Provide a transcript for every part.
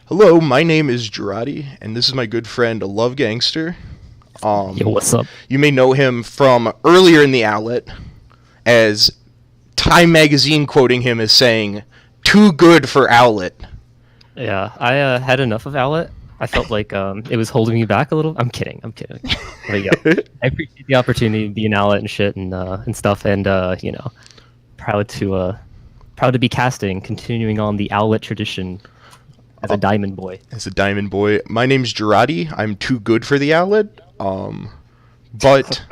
Hello, my name is Jarate, and this is my good friend LuvGangster. Yo, what's up? You may know him from earlier in the Owlet, as Time Magazine quoting him as saying, "Too good for Owlet." Yeah, I had enough of Owlet. I felt like it was holding me back a little. I'm kidding. But yeah, I appreciate the opportunity to be an Owlet and shit and stuff, and proud to be casting, continuing on the Owlet tradition as a Diamond Boy. As a Diamond Boy, my name's Jarate. I'm too good for the Owlet, but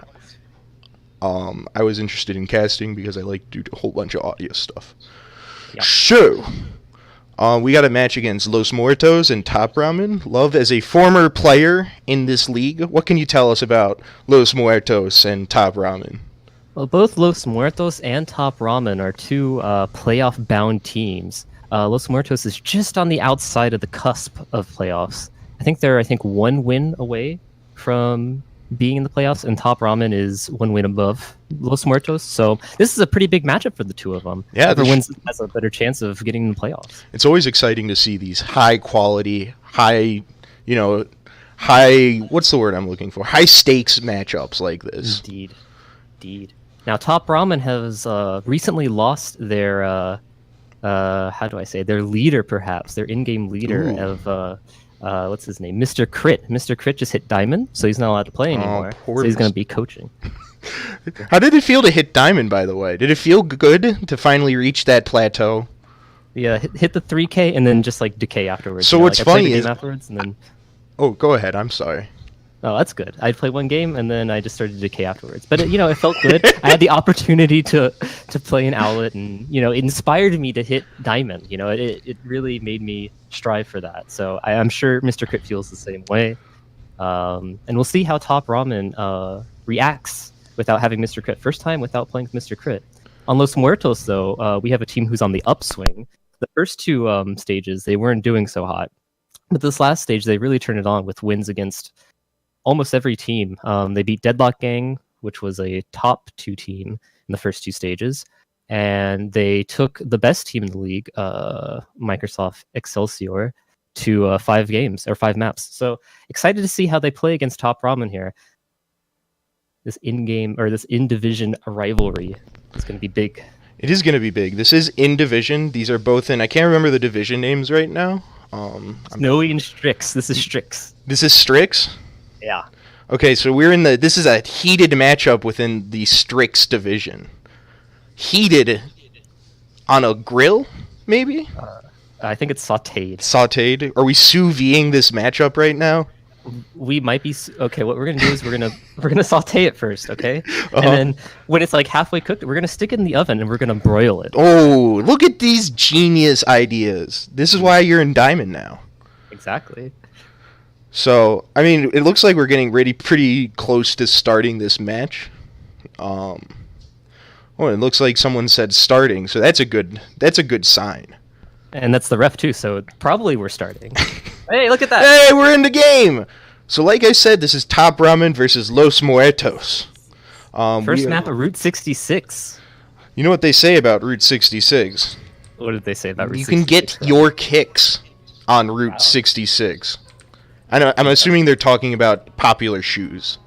I was interested in casting because I like to do a whole bunch of audio stuff. Yeah. So, we got a match against Los Muertos and Top Ramen. Love, as a former player in this league, what can you tell us about Los Muertos and Top Ramen? Well, both Los Muertos and Top Ramen are two playoff-bound teams. Los Muertos is just on the outside of the cusp of playoffs. I think they're one win away from being in the playoffs, and Top Ramen is one win above Los Muertos. So this is a pretty big matchup for the two of them. Yeah, whoever wins has a better chance of getting in the playoffs. It's always exciting to see these high quality, what's the word I'm looking for? High stakes matchups like this. Indeed. Now, Top Ramen has recently lost their their leader, perhaps their in-game leader. Ooh. Of what's his name, Mr. Crit. Mr. Crit just hit Diamond, so he's not allowed to play anymore. So he's going to be coaching. How did it feel to hit Diamond, by the way? Did it feel good to finally reach that plateau? Yeah, hit the 3K and then just like decay afterwards. So what's funny is afterwards and then. Oh, go ahead. I'm sorry. Oh, that's good. I'd play one game and then I just started to decay afterwards. But it felt good. I had the opportunity to play an Owlet, and it inspired me to hit Diamond. It really made me strive for that. So I'm sure Mr. Crit feels the same way. And we'll see how Top Ramen reacts without having Mr. Crit. First time without playing with Mr. Crit. On Los Muertos, though, we have a team who's on the upswing. The first two stages, they weren't doing so hot. But this last stage, they really turned it on with wins against almost every team. They beat Deadlock Gang, which was a top 2 team in the first 2 stages. And they took the best team in the league, Microsoft Excelsior, to 5 maps. So excited to see how they play against Top Ramen here. This in-division rivalry is going to be big. It is going to be big. This is in division. These are both in. I can't remember the division names right now. Snowy and Strix. This is Strix. This is Strix? Yeah. Okay, so this is a heated matchup within the Strix division. Heated on a grill, maybe? I think it's sautéed. Sautéed? Are we sous videing this matchup right now? We might be okay. What we're gonna do is we're gonna sauté it first, okay? Uh-huh. And then when it's like halfway cooked, we're gonna stick it in the oven and we're gonna broil it. Oh, look at these genius ideas! This is why you're in Diamond now. Exactly. So, I mean, it looks like we're getting ready pretty close to starting this match. Oh, it looks like someone said starting, so that's a good sign. And that's the ref too, so probably we're starting. Hey, look at that! Hey, we're in the game! So like I said, this is Top Ramen versus Los Muertos. First map of Route 66. You know what they say about Route 66? What did they say about Route 66? You can get your kicks on Route 66. I'm assuming they're talking about popular shoes.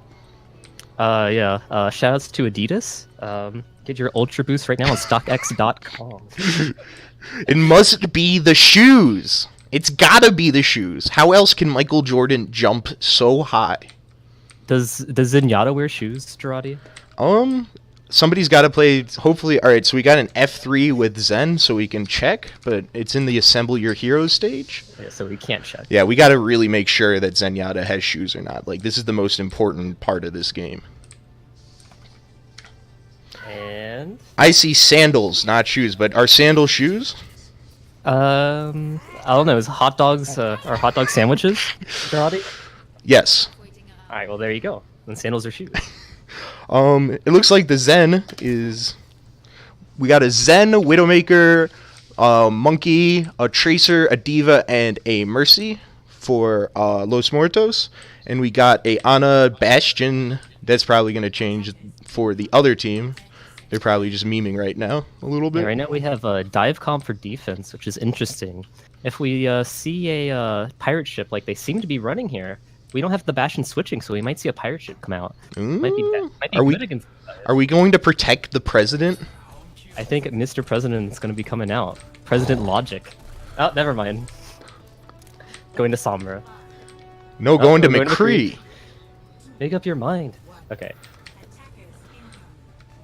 Yeah. Shoutouts to Adidas. Get your Ultra Boost right now on StockX.com. It must be the shoes. It's gotta be the shoes. How else can Michael Jordan jump so high? Does Zenyatta wear shoes, Jarate? Somebody's got to play. Hopefully, all right. So we got an F3 with Zen, so we can check. But it's in the Assemble Your Heroes stage. Yeah, so we can't check. Yeah, we got to really make sure that Zenyatta has shoes or not. Like, this is the most important part of this game. And I see sandals, not shoes. But are sandals shoes? I don't know. Is hot dogs are hot dog sandwiches, Jarate? Yes. All right. Well, there you go. Then sandals are shoes. It looks like the Zen is. We got a Zen, Widowmaker, a Monkey, a Tracer, a Diva, and a Mercy for Los Muertos. And we got a Ana Bastion. That's probably going to change for the other team. They're probably just memeing right now a little bit. Yeah, right now we have a dive comp for defense, which is interesting. If we see a pirate ship like they seem to be running here, we don't have the Bastion switching, so we might see a pirate ship come out. Might be good against. Are we going to protect the president? I think Mr. President is going to be coming out. President Logic. Oh, never mind. Going to Sombra. No, going to MK3. Make up your mind. Okay.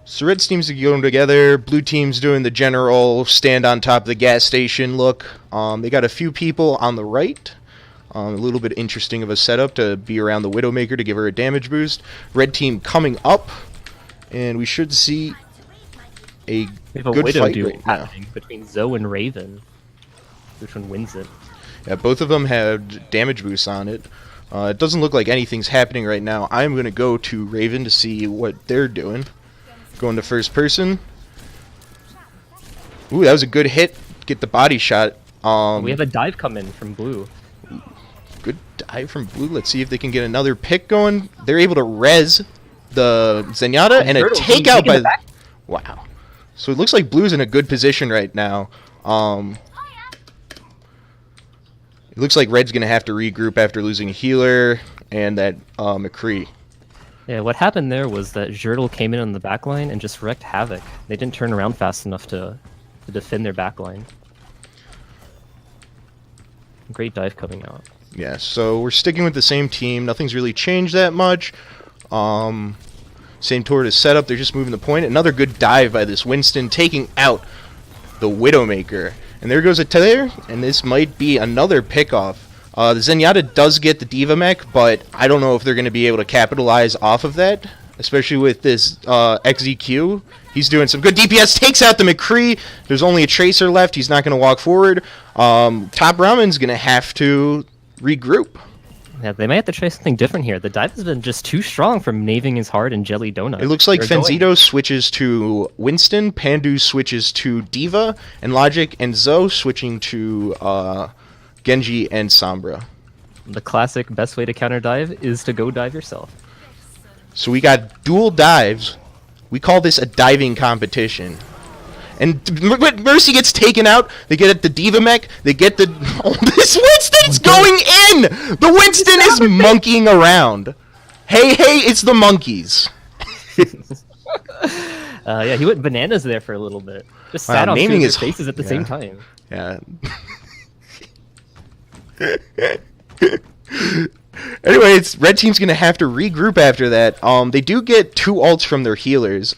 So red teams are going together. Blue team's doing the general stand on top of the gas station look. They got a few people on the right. A little bit interesting of a setup to be around the Widowmaker to give her a damage boost. Red team coming up, and we should see a good fight right now between Zoe and Raven. Which one wins it? Yeah, both of them have damage boosts on it. It doesn't look like anything's happening right now. I'm going to go to Raven to see what they're doing. Going to first person. Ooh, that was a good hit. Get the body shot. We have a dive coming from Blue. Good dive from Blue. Let's see if they can get another pick going. They're able to res the Zenyatta and a takeout by... Wow. So it looks like Blue's in a good position right now. It looks like Red's going to have to regroup after losing a healer and that MK3. Yeah, what happened there was that Jarate came in on the backline and just wreaked havoc. They didn't turn around fast enough to defend their backline. Great dive coming out. Yeah, so we're sticking with the same team. Nothing's really changed that much. Same turret is set up. They're just moving the point. Another good dive by this Winston, taking out the Widowmaker. And there goes a Taylor, and this might be another pickoff. The Zenyatta does get the Diva mech, but I don't know if they're going to be able to capitalize off of that, especially with this XZQ. He's doing some good DPS, takes out the MK3. There's only a Tracer left. He's not going to walk forward. Top Ramen's going to have to regroup. Yeah, they might have to try something different here. The dive has been just too strong from Naving his heart and Jelly Donut. It looks like Fenzito switches to Winston, Pandu switches to Diva, and Logic and Zoe switching to Genji and Sombra. The classic best way to counter dive is to go dive yourself. So we got dual dives. We call this a diving competition. And Mercy gets taken out. They get at the Diva mech. They get the... Oh, this Winston's going in! The Winston is monkeying around. Hey, it's the monkeys. Yeah, he went bananas there for a little bit. Just sat on two faces at the same time. Yeah. Anyway, it's red team's gonna have to regroup after that. They do get 2 ults from their healers.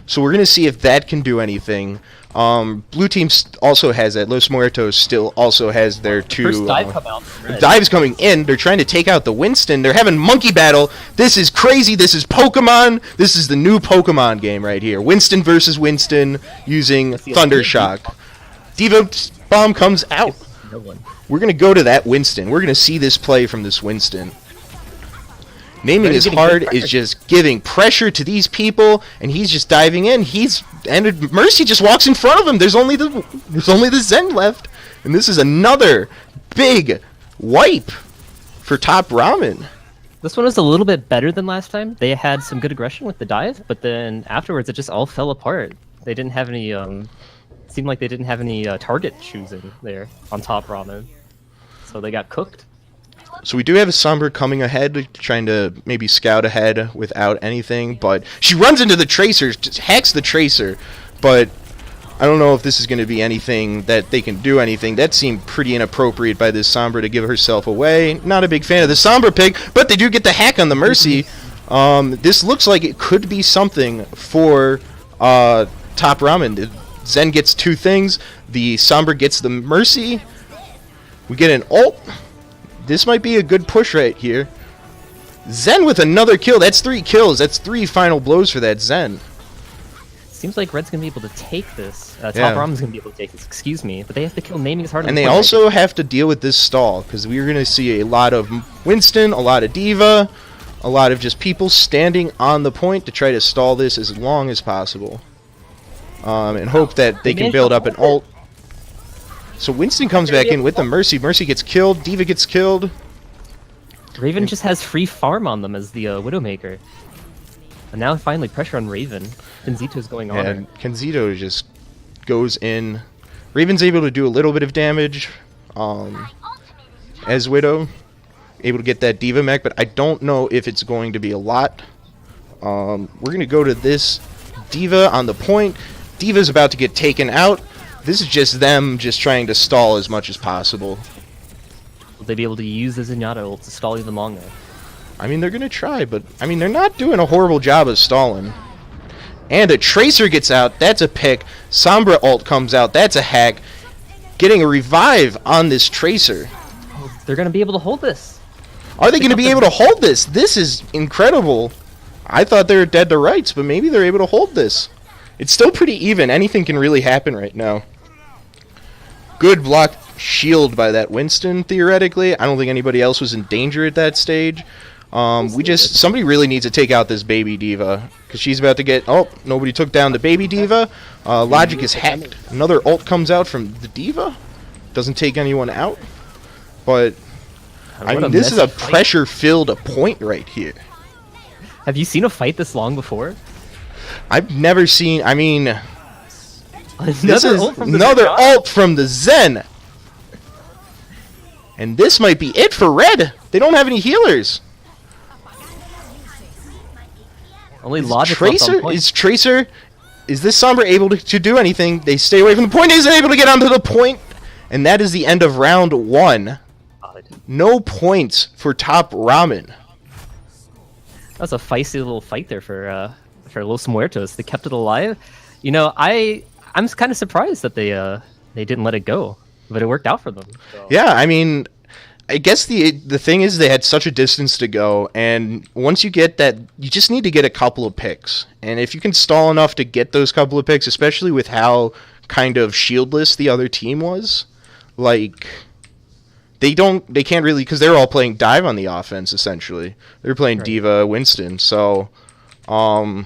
So we're gonna see if that can do anything. Blue team also has that. Los Muertos still also has their 2. First dive come out. Dive's coming in. They're trying to take out the Winston. They're having monkey battle. This is crazy. This is Pokemon. This is the new Pokemon game right here. Winston versus Winston using Thunder Shock. Diva bomb comes out. No one. We're going to go to that Winston. We're going to see this play from this Winston. Naming his hard is just giving pressure to these people, and he's just diving in. And Mercy just walks in front of him. There's only the Zen left, and this is another big wipe for Top Ramen. This one was a little bit better than last time. They had some good aggression with the dive, but then afterwards it just all fell apart. They didn't have any. Seemed like they didn't have any target choosing there on Top Ramen, so they got cooked. So we do have a Sombra coming ahead, trying to maybe scout ahead without anything, but she runs into the Tracer, just hacks the Tracer, but I don't know if this is going to be anything that they can do anything. That seemed pretty inappropriate by this Sombra to give herself away. Not a big fan of the Sombra pick, but they do get the hack on the Mercy. This looks like it could be something for Top Ramen. Zen gets 2 things. The Sombra gets the Mercy. We get an ult. This might be a good push right here. Zen with another kill. That's 3 kills. That's 3 final blows for that Zen. Seems like Red's going to be able to take this. Top Ramen's going to be able to take this, excuse me. But they have to kill Naming his heart. And they also have to deal with this stall, because we're going to see a lot of Winston, a lot of Diva, a lot of just people standing on the point to try to stall this as long as possible. And hope that they can build up an ult. So Winston comes back in with the Mercy. Mercy gets killed. Diva gets killed. Raven just has free farm on them as the Widowmaker. And now finally pressure on Raven. Kenzito's going on her. And Kenzito just goes in. Raven's able to do a little bit of damage as Widow. Able to get that Diva mech, but I don't know if it's going to be a lot. We're going to go to this Diva on the point. Diva's about to get taken out. This is just them just trying to stall as much as possible. Will they be able to use the Zenyatta ult to stall even longer? I mean, they're going to try, but I mean, they're not doing a horrible job of stalling. And a Tracer gets out. That's a pick. Sombra ult comes out. That's a hack. Getting a revive on this Tracer. Oh, they're going to be able to hold this. Are they going to be able to hold this? This is incredible. I thought they were dead to rights, but maybe they're able to hold this. It's still pretty even. Anything can really happen right now. Good block shield by that Winston, theoretically. I don't think anybody else was in danger at that stage. Somebody really needs to take out this baby diva, because she's about to get, oh, nobody took down the baby diva. Logic is hacked. Another ult comes out from the diva. Doesn't take anyone out. But, I mean, this is a pressure-filled point right here. Have you seen a fight this long before? I've never seen, I mean, Another ult from the Zen. And this might be it for Red. They don't have any healers. Only Logic left on point. Is this Sombra able to do anything? They stay away from the point. Isn't able to get onto the point. And that is the end of round 1. No points for Top Ramen. That was a feisty little fight there for Los Muertos. They kept it alive. You know, I'm kind of surprised that they didn't let it go, but it worked out for them. So. Yeah, I mean, I guess the thing is they had such a distance to go, and once you get that, you just need to get a couple of picks. And if you can stall enough to get those couple of picks, especially with how kind of shieldless the other team was, like they can't really, because they're all playing dive on the offense essentially. They're playing right. Diva, Winston, so I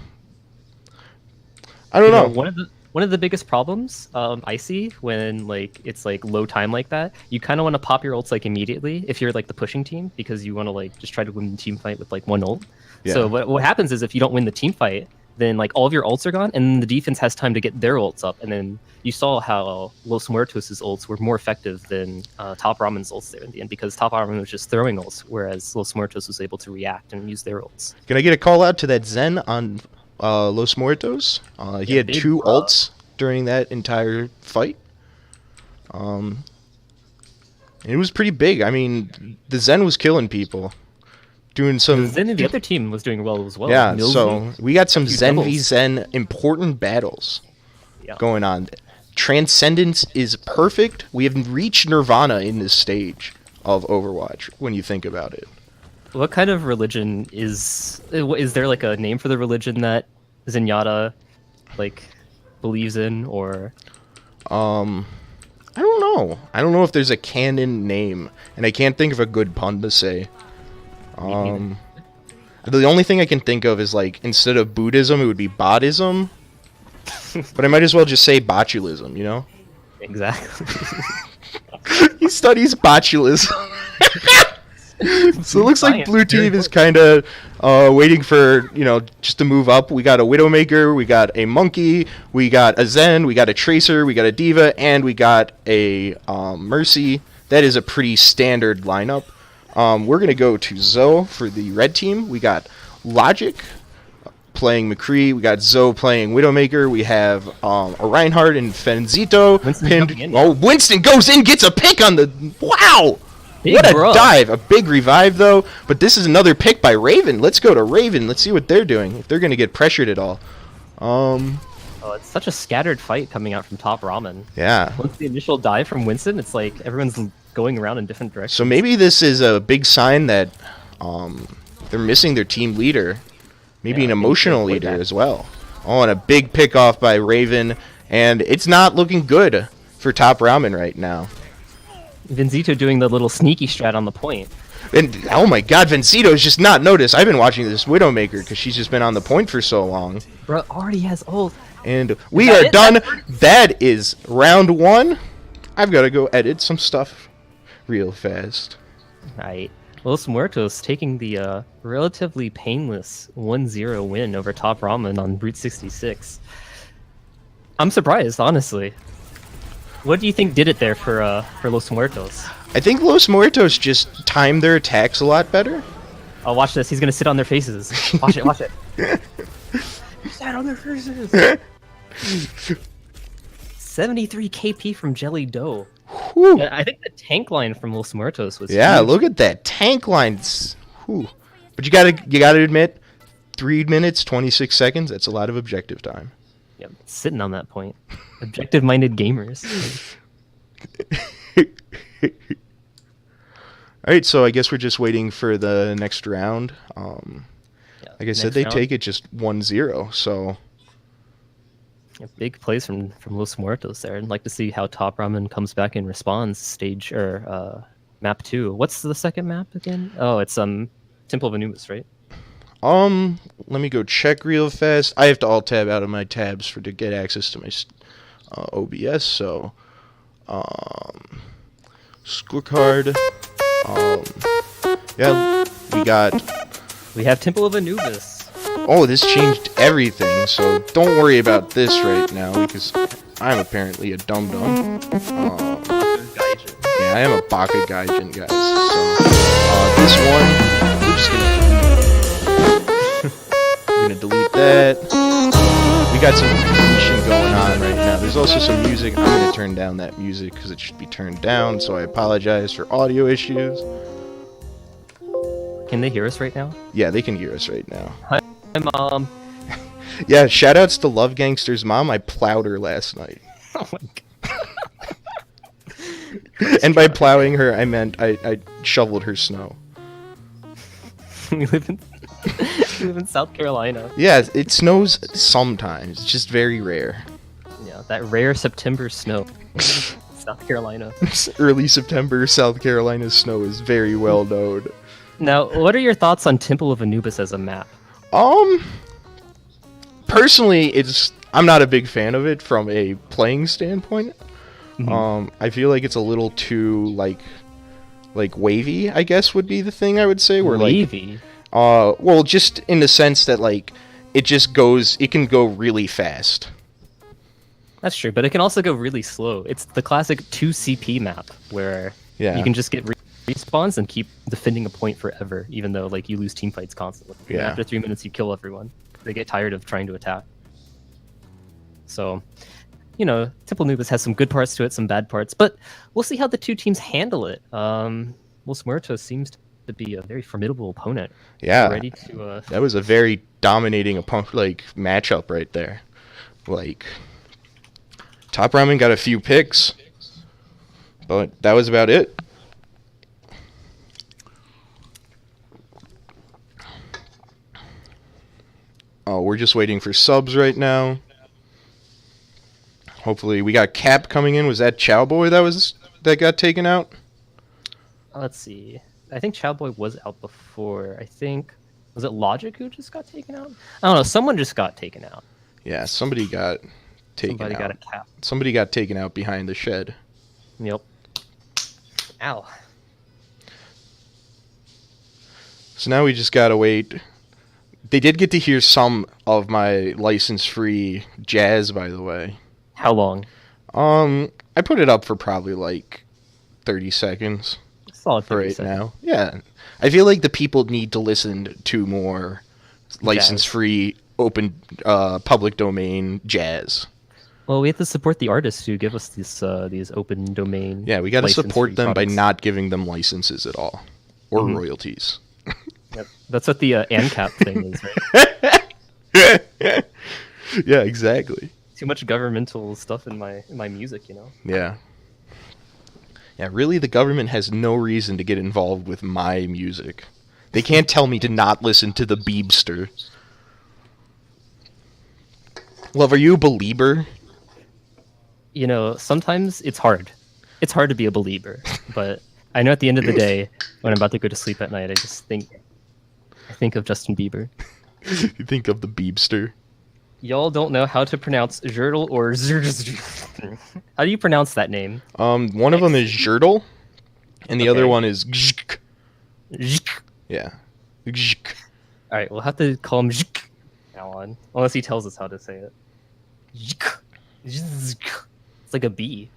don't know. One of the biggest problems I see when like it's like low time like that, you kind of want to pop your ults like immediately if you're like the pushing team, because you want to like just try to win the team fight with like one ult. Yeah. So what happens is if you don't win the team fight, then like all of your ults are gone, and the defense has time to get their ults up. And then you saw how Los Muertos' ults were more effective than Top Ramen's ults there in the end, because Top Ramen was just throwing ults, whereas Los Muertos was able to react and use their ults. Can I get a call out to that Zen on Los Muertos? He had 2 ults during that entire fight. And it was pretty big. I mean, the Zen was killing people. Doing some... The Zen and the other team was doing well as well. Yeah, so we got some Zen v Zen important battles going on. Transcendence is perfect. We have reached Nirvana in this stage of Overwatch, when you think about it. What kind of religion is there like a name for the religion that Zenyatta like believes in, or I don't know. I don't know if there's a canon name, and I can't think of a good pun to say. The only thing I can think of is like instead of Buddhism it would be Bodhism. But I might as well just say botulism, you know? Exactly. He studies botulism. So it looks like blue team is kind of waiting for, you know, just to move up. We got a Widowmaker, we got a Monkey, we got a Zen, we got a Tracer, we got a Diva, and we got a Mercy. That is a pretty standard lineup. We're going to go to Zoe for the red team. We got Logic playing MK3. We got Zoe playing Widowmaker. We have a Reinhardt and Fenzito. Winston goes in, gets a pick on the... Wow! What a dive. A big revive, though. But this is another pick by Raven. Let's go to Raven. Let's see what they're doing, if they're going to get pressured at all. Oh, it's such a scattered fight coming out from Top Ramen. Yeah. Once the initial dive from Winston, it's like everyone's going around in different directions. So maybe this is a big sign that they're missing their team leader. Maybe an emotional leader as well. Oh, and a big pick off by Raven. And it's not looking good for Top Ramen right now. Venzito doing the little sneaky strat on the point. And oh my god, Venzito's just not noticed. I've been watching this Widowmaker because she's just been on the point for so long. Bro, already has ult. And we are done. That is round 1. I've got to go edit some stuff real fast. Alright. Los Muertos taking the relatively painless 1-0 win over Top Ramen on Route 66. I'm surprised, honestly. What do you think did it there for Los Muertos? I think Los Muertos just timed their attacks a lot better. Oh, watch this. He's gonna sit on their faces. Watch it, watch it. Sat on their faces. 73 KP from Jelly Dough. Whew. I think the tank line from Los Muertos was Yeah, huge. look at that tank lines. Whew. But you gotta admit, 3 minutes 26 seconds. That's a lot of objective time. Yep, sitting on that point. Objective-minded gamers. All right, so I guess we're just waiting for the next round. Yeah, Like I said, next they round. take it just 1-0. So Yeah, big plays from Los Muertos there. I'd like to see how Top Ramen comes back and responds. Stage or map 2. What's the second map again? Oh, it's Temple of Anubis, right? let me go check real fast. I have to alt tab out of my tabs to get access to my OBS. So scorecard. Yeah, We have Temple of Anubis. Oh, this changed everything, so don't worry about this right now, because I'm apparently a dum-dum. Yeah, I am a Baka Gaijin, guys. So, this one, we're gonna delete that. We got some deletion going on right now. There's also some music. I'm gonna turn down that music, because it should be turned down, so I apologize for audio issues. Can they hear us right now? Yeah, they can hear us right now. Hi, Mom. Yeah, shoutouts to LuvGangster's mom. I plowed her last night. Oh my god. And by plowing her, I meant I shoveled her snow. we live in South Carolina. Yeah, it snows sometimes. It's just very rare. Yeah, that rare September snow. South Carolina. Early September, South Carolina's snow is very well known. Now, what are your thoughts on Temple of Anubis as a map? Personally, I'm not a big fan of it from a playing standpoint. Mhm. I feel like it's a little too like wavy, I guess would be the thing I would say. Where Wavy? well, just in the sense that like it can go really fast. That's true, but it can also go really slow. It's the classic 2 CP map where Yeah. you can just get respawns and keep defending a point forever, even though like you lose team fights constantly. And Yeah. after 3 minutes, you kill everyone. They get tired of trying to attack. So, Temple Anubis has some good parts to it, some bad parts, but we'll see how the two teams handle it. Los Muertos seems to be a very formidable opponent. Yeah. Ready to. That was a very dominating matchup right there. Like, Top Ramen got a few picks, but that was about it. Oh, we're just waiting for subs right now. Hopefully, we got Cap coming in. Was that Chowboy that got taken out? Let's see. I think Chowboy was out before. Was it Logic who just got taken out? I don't know. Someone just got taken out. Yeah, somebody got taken Somebody out. got a cap. Somebody got taken out behind the shed. Yep. Ow. So now we just gotta wait. They did get to hear some of my license-free jazz, by the way. How long? I put it up for probably like 30 seconds Solid for 30 right seconds. now. Yeah, I feel like the people need to listen to more license-free, open, public domain jazz. Well, we have to support the artists who give us these open domain. Yeah, we gotta support license-free them by products. not giving them licenses at all or royalties. Yep. That's what the ANCAP thing is, right? Yeah, exactly. Too much governmental stuff in my music, Yeah. Yeah, really, the government has no reason to get involved with my music. They can't tell me to not listen to the Beebster. Love, are you a believer? Sometimes it's hard. It's hard to be a believer, but I know at the end of the day, when I'm about to go to sleep at night, I think of Justin Bieber. You think of the Beebster. Y'all don't know how to pronounce Zertle or Zertle. How do you pronounce that name? One of them is Zhertle, and the other Okay. one is Gzhk. Yeah. All right, we'll have to call him now on, unless he tells us how to say it. It's like a bee.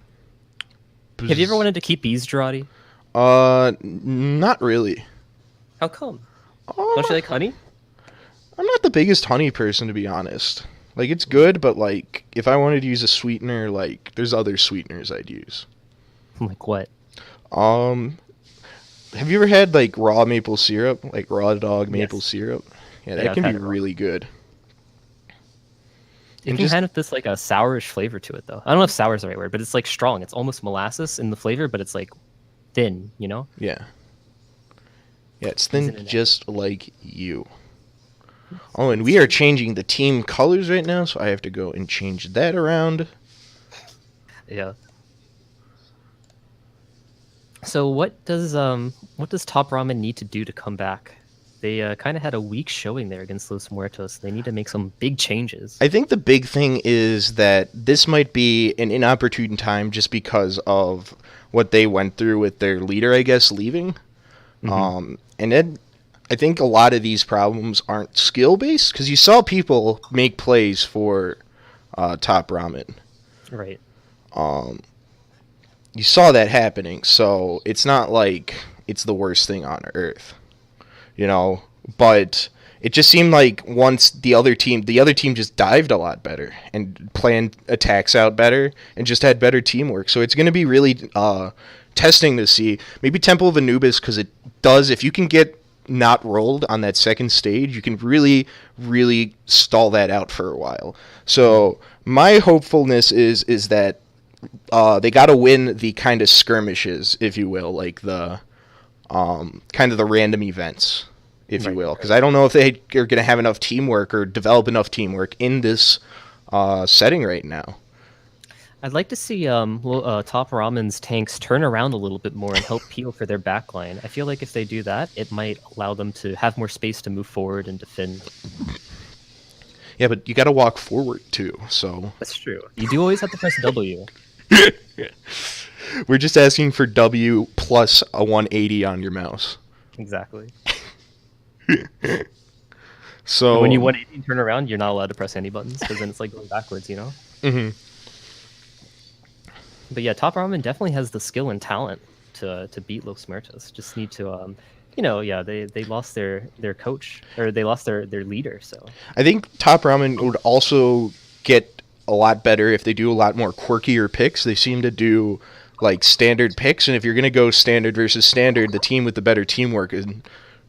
Have you ever wanted to keep bees, Jarate? Not really. How come? Uh, Don't you like honey? I'm not the biggest honey person, to be honest. Like, it's good, but, like, if I wanted to use a sweetener, like, there's other sweeteners I'd use. Like what? Have you ever had, like, raw maple syrup? Like, raw dog maple syrup? Yeah, that Yeah, I've can had be it raw. really good. It And can just, have this like a sourish flavor to it, though. I don't know if sour is the right word, but it's like strong. It's almost molasses in the flavor, but it's like thin, you know? yeah. Yeah, it's Isn't thin it? just like you. Oh, and we are changing the team colors right now, so I have to go and change that around. Yeah. So what does Top Ramen need to do to come back? They kind of had a weak showing there against Los Muertos. They need to make some big changes. I think the big thing is that this might be an inopportune time just because of what they went through with their leader, I guess, leaving. And then I think a lot of these problems aren't skill based because you saw people make plays for Top Ramen. Right. You saw that happening, so it's not like it's the worst thing on earth, you know. But it just seemed like once the other team just dived a lot better and planned attacks out better and just had better teamwork. So it's going to be really testing to see maybe Temple of Anubis because it does if you can get not rolled on that second stage, you can really, really stall that out for a while. So my hopefulness is that they got to win the kind of skirmishes, if you will, like the kind of the random events, if you will, because I don't know if they are going to have enough teamwork or develop enough teamwork in this setting right now. I'd like to see Top Ramen's tanks turn around a little bit more and help peel for their backline. I feel like if they do that, it might allow them to have more space to move forward and defend. Yeah, but you got to walk forward too. So That's true. You do always have to press W. we're just asking for W plus a 180 on your mouse. Exactly. So And when you 180 and turn around, you're not allowed to press any buttons because then it's like going backwards, you know? hmm But yeah, Top Ramen definitely has the skill and talent to beat Los Muertos. Just need to, they lost their coach, or they lost their leader, so. I think Top Ramen would also get a lot better if they do a lot more quirkier picks. They seem to do like standard picks, and if you're going to go standard versus standard, the team with the better teamwork is,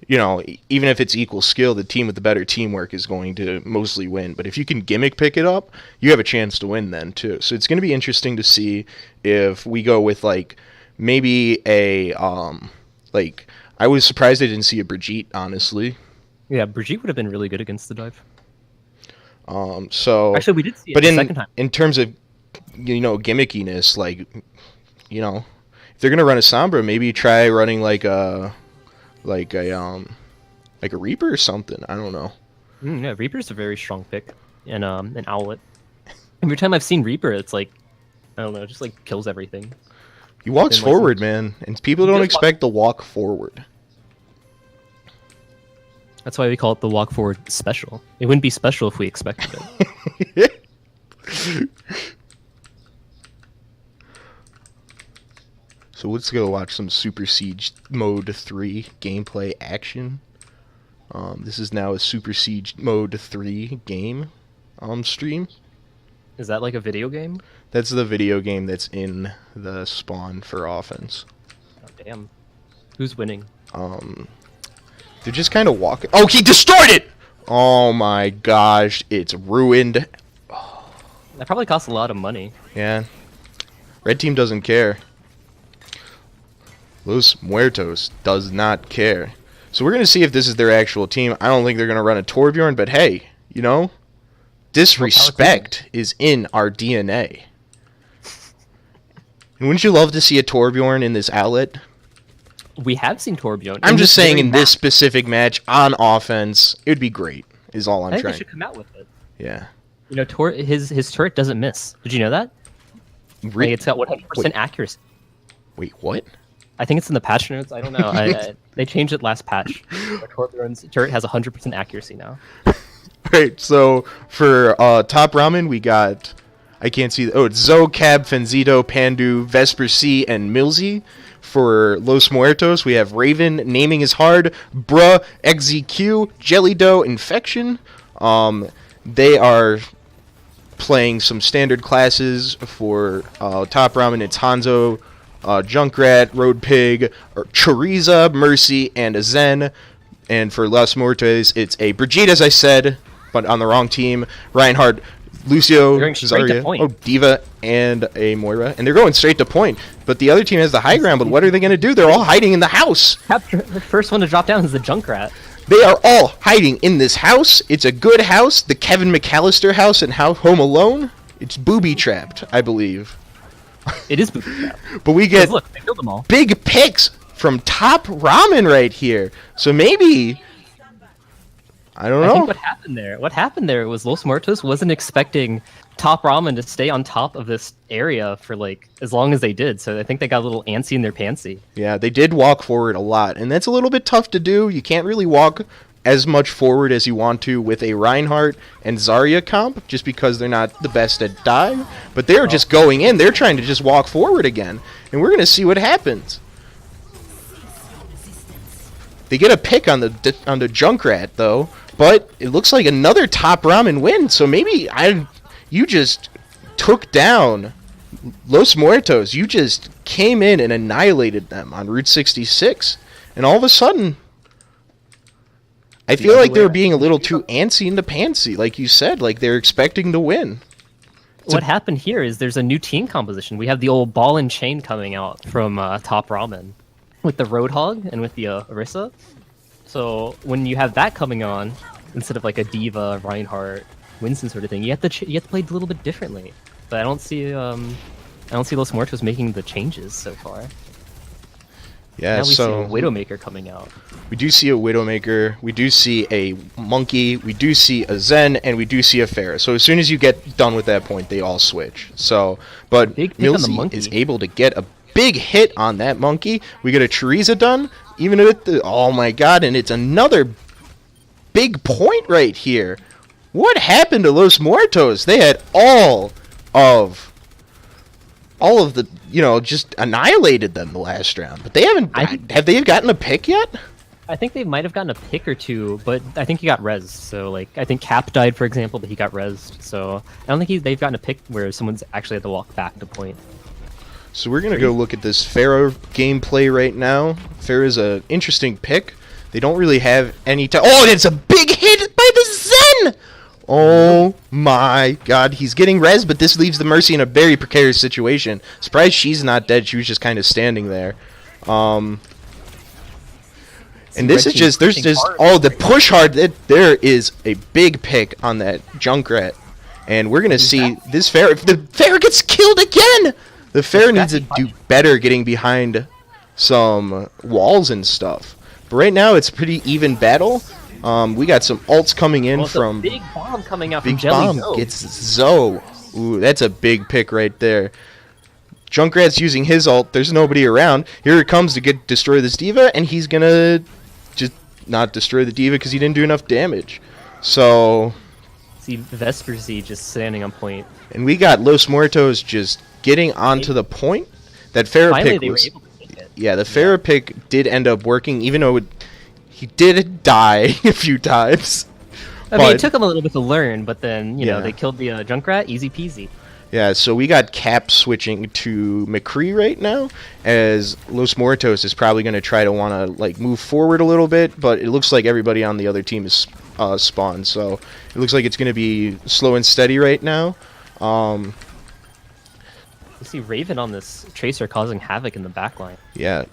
you know, even if it's equal skill, the team with the better teamwork is going to mostly win. But if you can gimmick pick it up, you have a chance to win then too. So it's going to be interesting to see if we go with like maybe a like I was surprised I didn't see a Brigitte, honestly. Yeah, Brigitte would have been really good against the dive. So Actually, we did see it but the in second time. in terms of, you know, gimmickiness, like, you know, if they're gonna run a Sombra, maybe try running like a Reaper or something. I don't know. Yeah, Reaper's a very strong pick, and an Owlet. Every time I've seen Reaper, it's like, I don't know, just like kills everything. He walks Then, like, forward, man, and people He don't does expect the walk forward. That's why we call it the walk forward special. It wouldn't be special if we expected it. So let's go watch some Super Siege Mode 3 gameplay action. This is now a Super Siege Mode 3 game stream. Is that like a video game? That's the video game that's in the spawn for offense. Oh, damn. Who's winning? They're just kind of walking. Oh, he destroyed it! Oh my gosh, it's ruined. That probably costs a lot of money. Yeah. Red team doesn't care. Los Muertos does not care. So we're going to see if this is their actual team. I don't think they're going to run a Torbjorn, but hey, you know, disrespect is in our DNA. And wouldn't you love to see a Torbjorn in this Owlet? We have seen Torbjorn. I'm just saying very in this specific match on offense, it would be great, is all I I'm think they trying. should come out with it. Yeah. You know, his turret doesn't miss. Did you know that? Like, it's got 100% accuracy. Wait, what? I think it's in the patch notes. I don't know. They changed it last patch. Our turret has 100% accuracy now. Right, so for top ramen, we got, I can't see, it's Zo, Cab, Fenzito, Pandu, Vesper C, and Milzy. For Los Muertos, we have Raven, Naming is Hard, Bruh, XZQ, Jelly Dough, Infection. They are playing some standard classes. For top ramen, it's Hanzo, Junkrat, Road Pig, Choriza, Mercy, and a Zen. And for Los Muertos, it's a Brigitte, as I said, but on the wrong team. Reinhardt, Lucio, Zarya, Diva, and a Moira. And they're going straight to point. But the other team has the high ground, but what are they going to do? They're all hiding in the house. The first one to drop down is the Junkrat. They are all hiding in this house. It's a good house. The Kevin McAllister house in Home Alone. It's booby-trapped, I believe. It is booby-trapped. But we get look, they killed them all. Big picks from top ramen right here. So maybe... I don't know. I think what happened there was Los Muertos wasn't expecting top ramen to stay on top of this area for like as long as they did. So I think they got a little antsy in their pantsy. Yeah, they did walk forward a lot, and that's a little bit tough to do. You can't really walk as much forward as you want to with a Reinhardt and Zarya comp, just because they're not the best at dive. But they're just going in. They're trying to just walk forward again, and we're gonna see what happens. They get a pick on the Junkrat though. But it looks like another top ramen win. So maybe you just took down Los Muertos. You just came in and annihilated them on Route 66. And all of a sudden, I feel like they were being a little too antsy in the pantsy. Like you said, like they're expecting to win. What happened here is there's a new team composition. We have the old ball and chain coming out from top ramen with the Roadhog and with the Orisa. So when you have that coming on, instead of like a Diva, Reinhardt, Winston sort of thing, you have to play a little bit differently. But I don't see Los Muertos making the changes so far. Yeah, now we so see a Widowmaker coming out. We do see a Widowmaker, we do see a Monkey, we do see a Zen, and we do see a Pharah. So as soon as you get done with that point, they all switch. So, but Milzy is able to get a big hit on that Monkey. We get a Choriza done, even with the, oh my god, and it's another big point right here. What happened to Los Muertos? They had all of the, just annihilated them the last round. But they haven't, have they gotten a pick yet? I think they might have gotten a pick or two, but I think he got rezzed. So, like, I think Cap died, for example, but he got rezzed. So, I don't think they've gotten a pick where someone's actually had to walk back to point. So we're going to go look at this Pharah gameplay right now. Pharah's an interesting pick. They don't really have any time. Oh, it's a big hit by the Zen! Oh my god, he's getting res, but this leaves the Mercy in a very precarious situation. Surprised she's not dead, she was just kind of standing there. And this is just, there's just, the push hard, there is a big pick on that Junkrat. And we're going to see this Pharah, if the Pharah gets killed again! The Pharah needs to do better getting behind some walls and stuff. But right now, it's a pretty even battle. We got some ults coming in from... Big bomb coming out Big from Jelly bomb Dough. gets Zo. Ooh, that's a big pick right there. Junkrat's using his ult. There's nobody around. Here it comes to destroy this Diva, and he's gonna just not destroy the Diva because he didn't do enough damage. So... See Vesper Z just standing on point. And we got Los Muertos just getting onto the point. That Pharah pick was... Able to take it. Yeah, the Pharah pick did end up working, even though he did die a few times. I mean, it took him a little bit to learn, but then, you know, they killed the Junkrat, easy peasy. Yeah, so we got Cap switching to MK3 right now, as Los Muertos is probably going to try to want to like move forward a little bit, but it looks like everybody on the other team is spawned, so it looks like it's going to be slow and steady right now. You see Raven on this Tracer causing havoc in the backline. Yeah,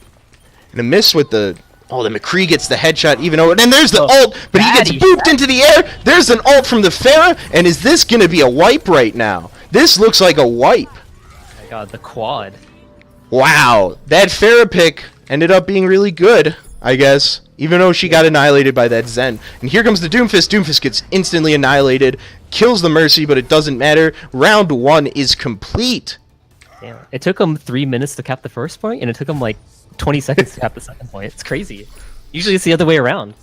and a miss with the... Oh, the McCree gets the headshot, even though... And then there's the ult, but he gets booped into the air. There's an ult from the Pharah, and is this going to be a wipe right now? This looks like a wipe. Oh my god, the quad. Wow, that Pharah pick ended up being really good, I guess. Even though she got annihilated by that Zen. And here comes the Doomfist. Doomfist gets instantly annihilated. Kills the Mercy, but it doesn't matter. Round 1 is complete. Damn. It took him 3 minutes to cap the first point, and it took him like 20 seconds to cap the second point. It's crazy. Usually it's the other way around.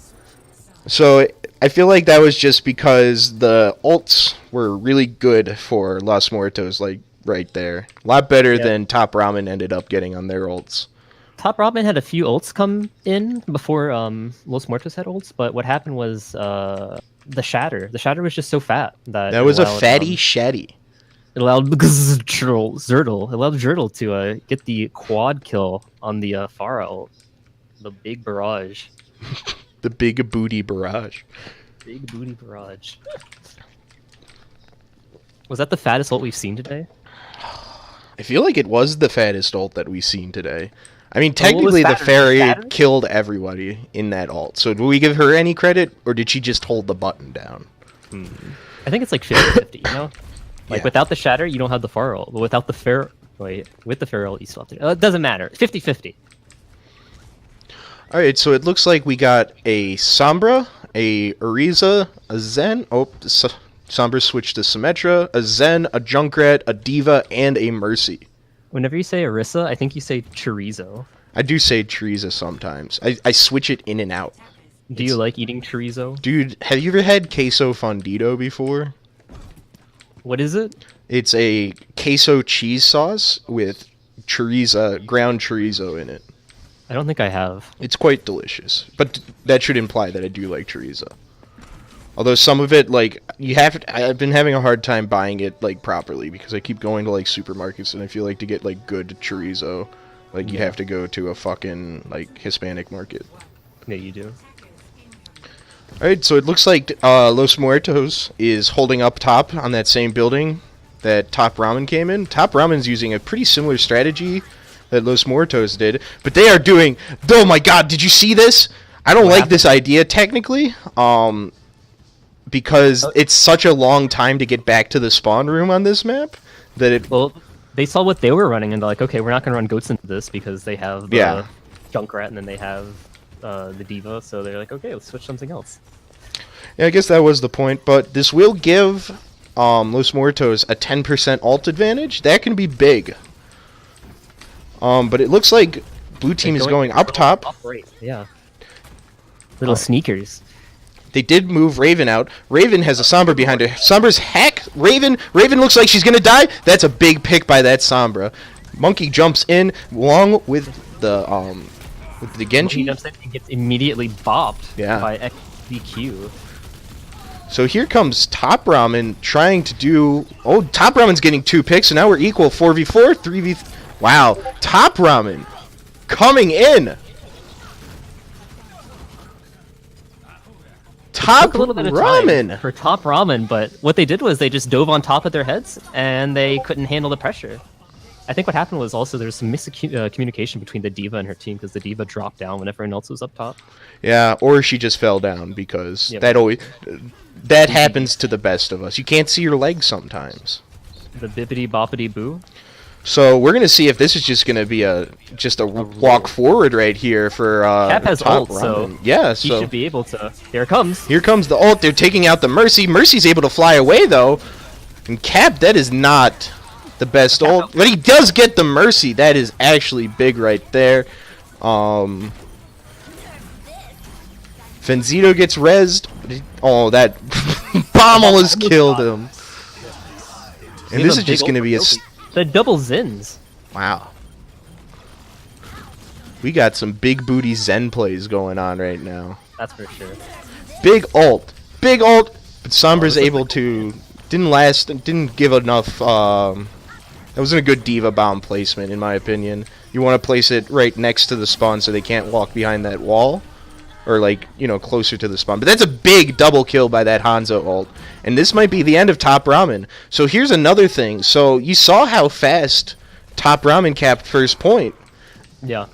So I feel like that was just because the ults were really good for Los Muertos, like right there. A lot better than Top Ramen ended up getting on their ults. Top Ramen had a few ults come in before Los Muertos had ults, but what happened was the Shatter. The Shatter was just so fat that was allowed, a fatty shatty. It allowed Zertle to get the quad kill on the Pharah ult. The big barrage. The big booty barrage. Big booty barrage. Was that the fattest ult we've seen today? I feel like it was the fattest ult that we've seen today. I mean, technically the fairy killed everybody in that ult. So do we give her any credit, or did she just hold the button down? I think it's like 50-50, you know? Like, without the Shatter, you don't have the Pharah ult. But without the with the Pharah ult, you still have to... it doesn't matter. 50-50. Alright, so it looks like we got a Sombra, a Oriza, a Zen... Oh, Sombra switched to Symmetra, a Zen, a Junkrat, a Diva, and a Mercy. Whenever you say Orisa, I think you say chorizo. I do say chorizo sometimes. I switch it in and out. Do you like eating chorizo? Dude, have you ever had queso fundido before? What is it? It's a queso cheese sauce with chorizo, ground chorizo in it. I don't think I have. It's quite delicious, but that should imply that I do like chorizo. Although some of it, like, I've been having a hard time buying it, like, properly, because I keep going to, like, supermarkets, and I feel like to get, like, good chorizo, like, you have to go to a fucking, like, Hispanic market. Yeah, you do. Alright, so it looks like Los Muertos is holding up top on that same building that Top Ramen came in. Top Ramen's using a pretty similar strategy that Los Muertos did, but they are doing... Oh my god, did you see this? I don't like this idea, technically, because it's such a long time to get back to the spawn room on this map that it... Well, they saw what they were running, and they're like, okay, we're not going to run goats into this, because they have the Junkrat, and then they have the Diva, so they're like, okay, let's switch something else. Yeah, I guess that was the point, but this will give Los Muertos a 10% ult advantage. That can be big. But it looks like blue team is going up top. Yeah. Little sneakers. They did move Raven out. Raven has a Sombra behind her. Sombra's hack. Raven looks like she's gonna die. That's a big pick by that Sombra. Monkey jumps in along with the Genji. He jumps in and gets immediately bopped by XDQ. So here comes Top Ramen trying to do... Oh, Top Ramen's getting 2 picks, so now we're equal. 4v4, 3v... Wow. Top Ramen coming in. Top Ramen for Top Ramen, but what they did was they just dove on top of their heads, and they couldn't handle the pressure. I think what happened was also there's some miscommunication between the Diva and her team, because the Diva dropped down when everyone else was up top. Yeah, or she just fell down, because that happens to the best of us. You can't see your legs sometimes. The bippity boppity boo. So we're gonna see if this is just gonna be just a walk forward right here for Cap has Top ult, Ramen. so yeah, he should be able to. Here it comes. Here comes the ult. They're taking out the Mercy. Mercy's able to fly away though, and Cap, that is not the best ult, but he does get the Mercy. That is actually big right there. Fenzito gets rezzed. Oh, that bomb almost killed him. And this is just gonna be a... The double Zins. Wow. We got some big booty Zen plays going on right now. That's for sure. Big ult. Big ult. But Sombra's able to... Didn't give enough... That wasn't a good Diva bomb placement, in my opinion. You want to place it right next to the spawn so they can't walk behind that wall. Or, like, you know, closer to the spawn. But that's a big double kill by that Hanzo ult. And this might be the end of Top Ramen. So here's another thing. So you saw how fast Top Ramen capped first point. Yeah.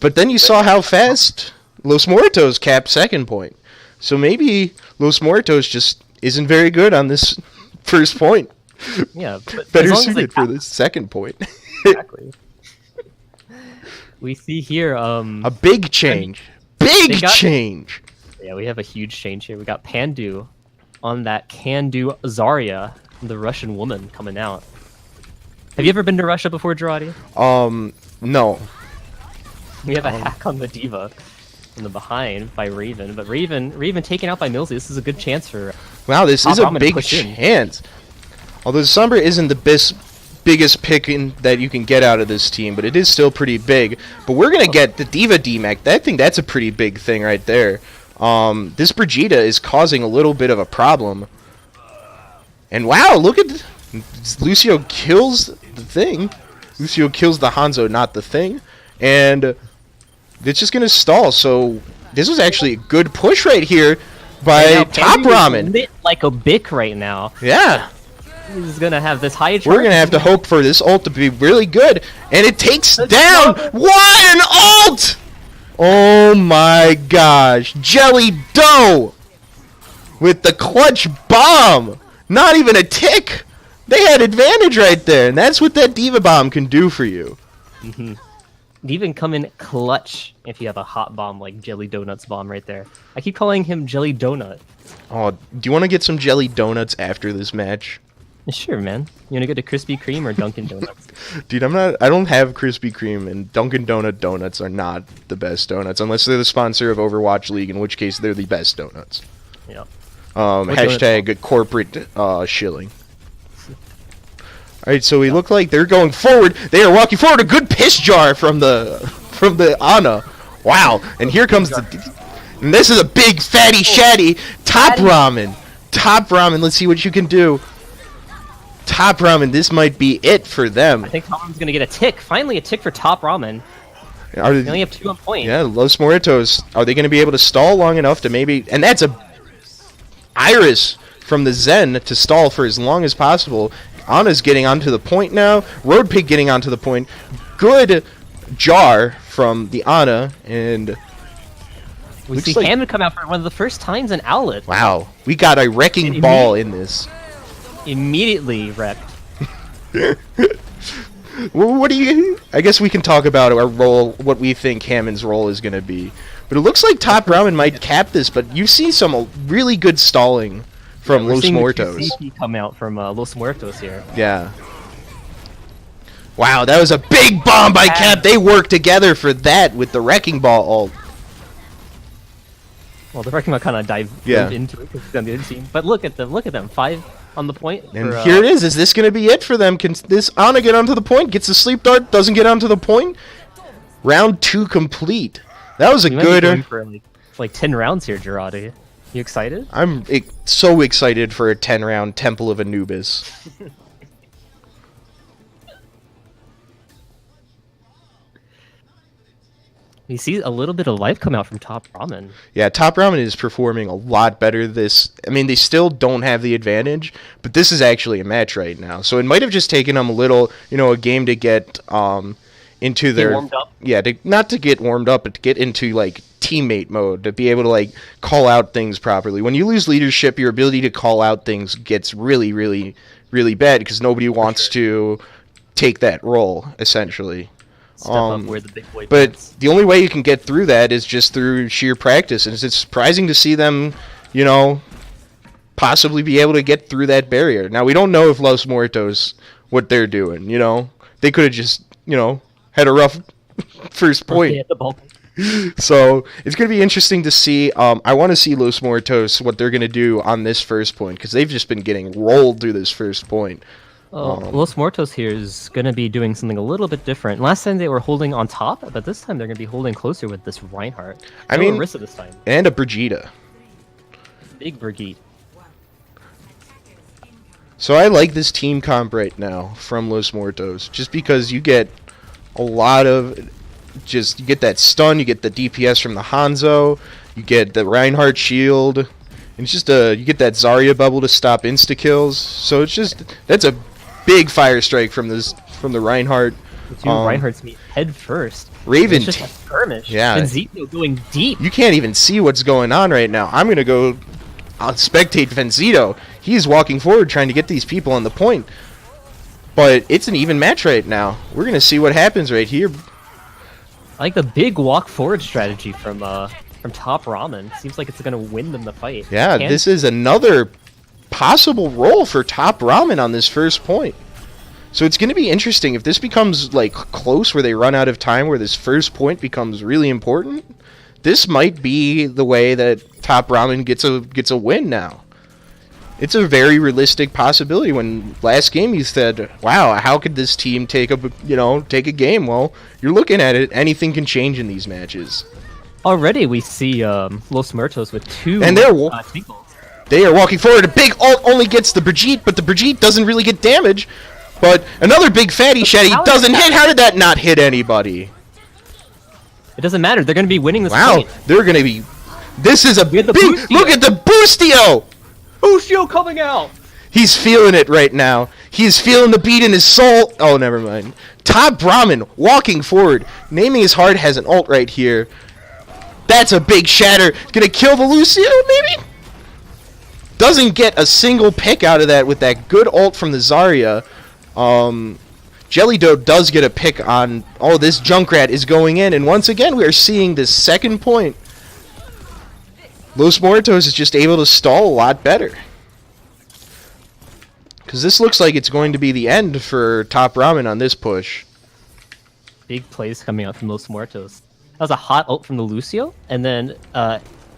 But then you saw how fast Los Muertos capped second point. So maybe Los Muertos just isn't very good on this first point. Yeah. But better suited for this second point. Exactly. We see here... a big change. Big change! Yeah, we have a huge change here. We got Pandu on that can-do Zarya, the Russian woman, coming out. Have you ever been to Russia before, Jarate? No. We have a hack on the diva from the behind by Raven, but Raven taken out by Millsy. This is a good chance for. Wow, this is a big chance. Although Sombra isn't the biggest pick that you can get out of this team, but it is still pretty big. But we're gonna get the Diva DMAC. I think that's a pretty big thing right there. This Brigitte is causing a little bit of a problem. And wow, look at Lucio kills the thing. Lucio kills the Hanzo, not the thing. And it's just gonna stall. So this was actually a good push right here by Top Ramen. Lit like a bick right now. Yeah. He's gonna have this high. We're gonna have to hope for this ult to be really good, and it takes down. What an ult! Oh my gosh, Jelly Dough with the clutch bomb. Not even a tick. They had advantage right there, and that's what that Diva Bomb can do for you. Even come in clutch if you have a hot bomb like Jelly Donuts bomb right there. I keep calling him Jelly Donut. Oh, do you want to get some Jelly Donuts after this match? Sure, man. You wanna go to Krispy Kreme or Dunkin' Donuts? Dude, I don't have Krispy Kreme, and Dunkin' Donuts are not the best donuts, unless they're the sponsor of Overwatch League, in which case they're the best donuts. Yeah. Hashtag corporate shilling. Alright, so we look like they're going forward. They are walking forward. A good piss jar from the Ana. Wow. And here comes and this is a big fatty shatty Top Ramen. Top Ramen, let's see what you can do. Top Ramen, this might be it for them. I think Top Ramen's gonna get a tick. Finally a tick for Top Ramen. They only have 2 on point. Yeah, Los Muertos. Are they gonna be able to stall long enough to maybe, and that's a Iris from the Zen to stall for as long as possible. Ana's getting onto the point now. Road Pig getting onto the point. Good jar from the Ana, and we see Hammond come out for one of the first times in Owlet. Wow, we got a wrecking ball in this. Immediately wrecked. Well, what do you? I guess we can talk about our role, what we think Hammond's role is going to be. But it looks like Top Ramen might cap this, but you see some really good stalling from Los Muertos. Come out from Los Muertos here. Yeah. Wow, that was a big bomb by Cap. They worked together for that with the wrecking ball ult. Well, the wrecking ball kind of dived into it because it's on the other team. But look at them, 5 on the point. And here it is. Is this going to be it for them? Can this Ana get onto the point? Gets the sleep dart, doesn't get onto the point. Round 2 complete. That was a good. Going for like 10 rounds here, Jarate. You excited? I'm so excited for a 10-round Temple of Anubis. You see a little bit of life come out from Top Ramen. Yeah, Top Ramen is performing a lot better this. I mean, they still don't have the advantage, but this is actually a match right now. So it might have just taken them a little, a game to get into their warmed up. Yeah, not to get warmed up, but to get into like teammate mode, to be able to like call out things properly. When you lose leadership, your ability to call out things gets really, really, really bad because nobody wants to take that role essentially. Step up where the big boy but the only way you can get through that is just through sheer practice, and it's surprising to see them, possibly be able to get through that barrier. Now we don't know if Los Muertos what they're doing. They could have just had a rough first point. So it's going to be interesting to see. I want to see Los Muertos what they're going to do on this first point because they've just been getting rolled through this first point. Los Muertos here is going to be doing something a little bit different. Last time they were holding on top, but this time they're going to be holding closer with this Reinhardt. Orisa this time. And a Brigitte. Big Brigitte. So I like this team comp right now from Los Muertos, just because you get a lot of, you get that stun, you get the DPS from the Hanzo, you get the Reinhardt shield, and it's just you get that Zarya bubble to stop insta kills. So that's a big fire strike from the Reinhardt. The two Reinhardts meet head first. Raven, it's just a skirmish. Yeah, Venzito going deep. You can't even see what's going on right now. I'm gonna go spectate Venzito. He's walking forward trying to get these people on the point. But it's an even match right now. We're gonna see what happens right here. I like the big walk forward strategy from Top Ramen. Seems like it's gonna win them the fight. Yeah, this is another possible role for Top Ramen on this first point. So it's going to be interesting if this becomes like close where they run out of time, where this first point becomes really important. This might be the way that Top Ramen gets a win now. It's a very realistic possibility. When last game you said, "Wow, how could this team take a game?" Well, you're looking at it. Anything can change in these matches. Already we see Los Muertos with 2 And they're singles. They are walking forward. A big ult only gets the Brigitte, but the Brigitte doesn't really get damage. But another big fatty shetty doesn't hit. How did that not hit anybody? It doesn't matter. They're going to be winning this Wow, point. they're going to be... This is a big... Boostio. Look at the Boostio! Boostio coming out! He's feeling it right now. He's feeling the beat in his soul. Oh, never mind. Top Ramen walking forward. Naming his heart has an ult right here. That's a big shatter. Gonna kill the Lucio, maybe? Doesn't get a single pick out of that with that good ult from the Zarya. Jelly Doe does get a pick on... Oh, this Junkrat is going in. And once again, we are seeing this second point. Los Muertos is just able to stall a lot better. Because this looks like it's going to be the end for Top Ramen on this push. Big plays coming out from Los Muertos. That was a hot ult from the Lucio. And then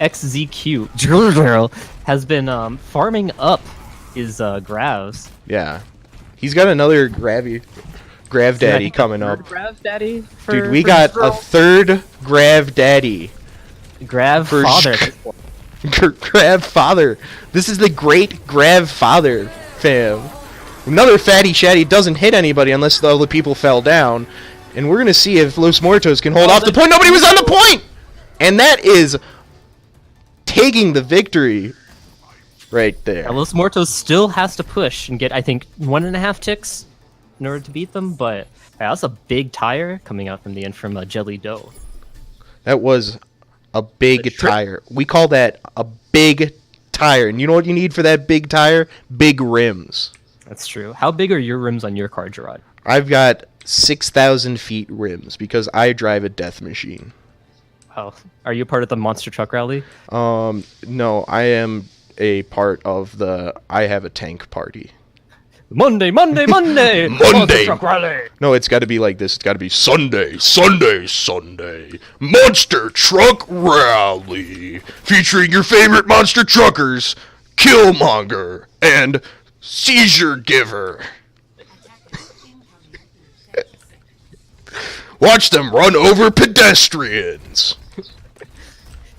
XZQ, Drill, has been farming up his Gravs. Yeah. He's got another Grav Daddy coming up. Grav Daddy? Dude, we got a third Grav Daddy. Grav Father. Grav Father. This is the great Grav Father, fam. Another fatty shatty doesn't hit anybody unless the other people fell down. And we're going to see if Los Muertos can hold off the point. Nobody was on the point! And that is taking the victory right there. Now, Los Muertos still has to push and get, I think, 1.5 ticks in order to beat them, but that's a big tire coming out from the end from Jelly Doe. That was a big tire. We call that a big tire. And you know what you need for that big tire? Big rims. That's true. How big are your rims on your car, Jarate? I've got 6,000 feet rims because I drive a death machine. Oh, are you part of the Monster Truck Rally? No, I am a part of the I Have a Tank party. Monday! Monday! Monster Truck Rally! No, it's got to be like this. It's got to be Sunday, Monster Truck Rally, featuring your favorite monster truckers, Killmonger and Seizure Giver. Watch them run over pedestrians.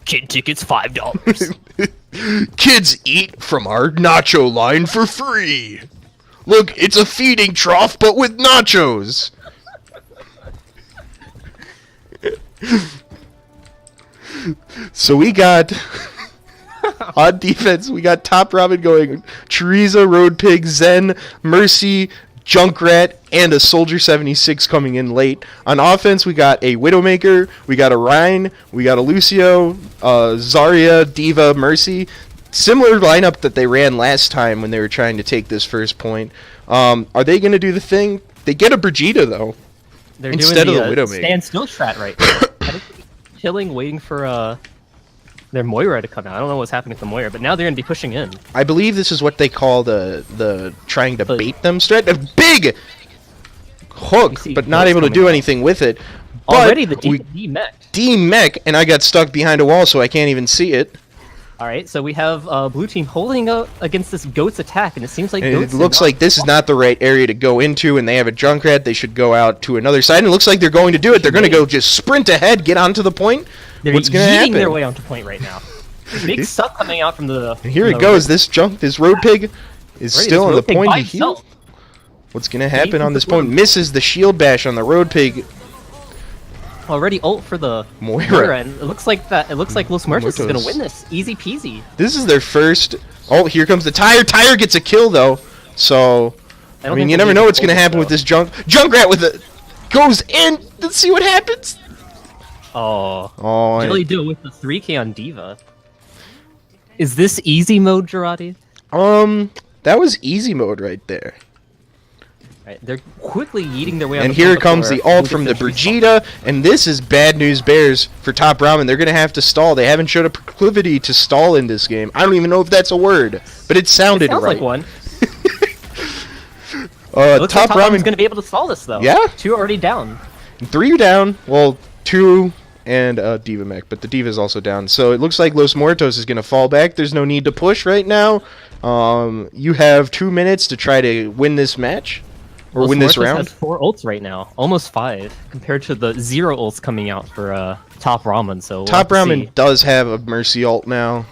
Kid tickets $5. Kids eat from our nacho line for free. Look, it's a feeding trough, but with nachos. So we got... on defense, we got Top Ramen going Chorizo, Road Pig, Zen, Mercy, Junkrat, and a Soldier 76 coming in late. On offense, we got a Widowmaker, we got a Rhine, we got a Lucio, Zarya, Diva, Mercy. Similar lineup that they ran last time when they were trying to take this first point. Are they going to do the thing? They get a Brigitte, though. They're instead doing of the Widowmaker. Stand still strat right now. I think they're chilling, waiting for their Moira to come out. I don't know what's happening with the Moira, but now they're going to be pushing in. I believe this is what they call the trying to bait them strat. A big hook, but not able to do anything with it. But already the D-mech. D-mech, and I got stuck behind a wall, so I can't even see it. Alright, so we have blue team holding out against this Goat's attack, and it seems like It looks like this is not the right area to go into, and they have a Junkrat. They should go out to another side, and it looks like they're going to do it. They're going to go just sprint ahead, get onto the point. They're What's going to happen? their way onto point right now. Big suck coming out from the... And here it goes. This Road Pig is still on the point to heal. What's going to happen on this point? Misses the shield bash on the Road Pig. Already ult for the Moira. And it looks like Los Muertos is going to win this. Easy peasy. This is their first... Oh, here comes the Tire. Tire gets a kill, though. So, I mean, you never know what's going to happen with this Junkrat with it. Goes in. Let's see what happens. Oh. Oh. Jelly Doe with the 3k on Diva. Is this easy mode, Jarate? That was easy mode right there. Right, they're quickly yeeting their way on and the here comes the ult from the Brigitte, and this is bad news bears for Top Ramen. They're going to have to stall. They haven't showed a proclivity to stall in this game. I don't even know if that's a word, but it sounded sounds right. like one. It looks Top like Ramen's Ramen. gonna be able to stall this though. Yeah? 2 already down. 3 are down. Well, 2 and Diva Mech, but the Diva is also down. So it looks like Los Muertos is going to fall back. There's no need to push right now. You have 2 minutes to try to win this match. Or win this round. Has 4 ults right now, almost 5, compared to the 0 ults coming out for Top Ramen. So Top Ramen does have a Mercy ult now.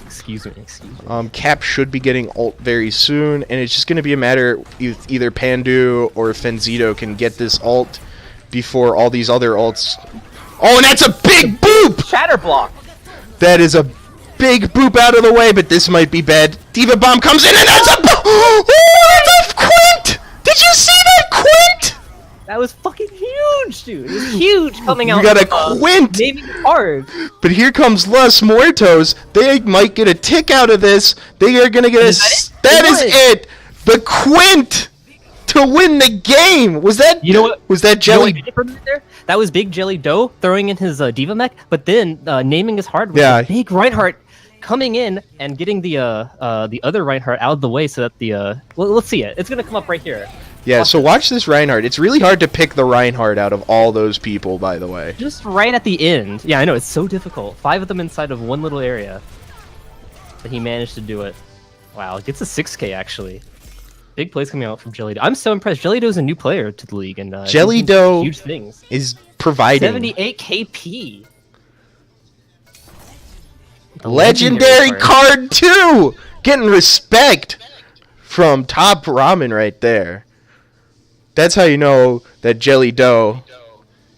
Excuse me. Cap should be getting ult very soon, and it's just going to be a matter if either Pandu or Fenzito can get this ult before all these other ults. Oh, and that's a big boop! Shatter block! That is a big boop out of the way, but this might be bad. Diva Bomb comes in, and that's a... Oh, that's a Quint! Did you see that Quint? That was fucking huge, dude. It was huge coming out. We got a Quint! Naming hard. But here comes Los Muertos. They might get a tick out of this. They are going to get a... That is it! The Quint! To win the game! Was that... You know what? Was that Jelly... You know what I did for a minute there? That was Big Jelly Dough throwing in his Diva Mech, but then naming his hard with the Big Reinhardt coming in and getting the other Reinhardt out of the way so that the... Well, let's see it. It's going to come up right here. Yeah, so watch this Reinhardt. It's really hard to pick the Reinhardt out of all those people, by the way. Just right at the end. Yeah, I know, it's so difficult. 5 of them inside of one little area. But he managed to do it. Wow, it gets a 6k, actually. Big plays coming out from Jelly Dough. I'm so impressed. Jelly Dough is a new player to the league, and Jelly Dough huge things. Is providing 78 KP. Legendary card 2! Getting respect from Top Ramen right there. That's how you know that Jelly Dough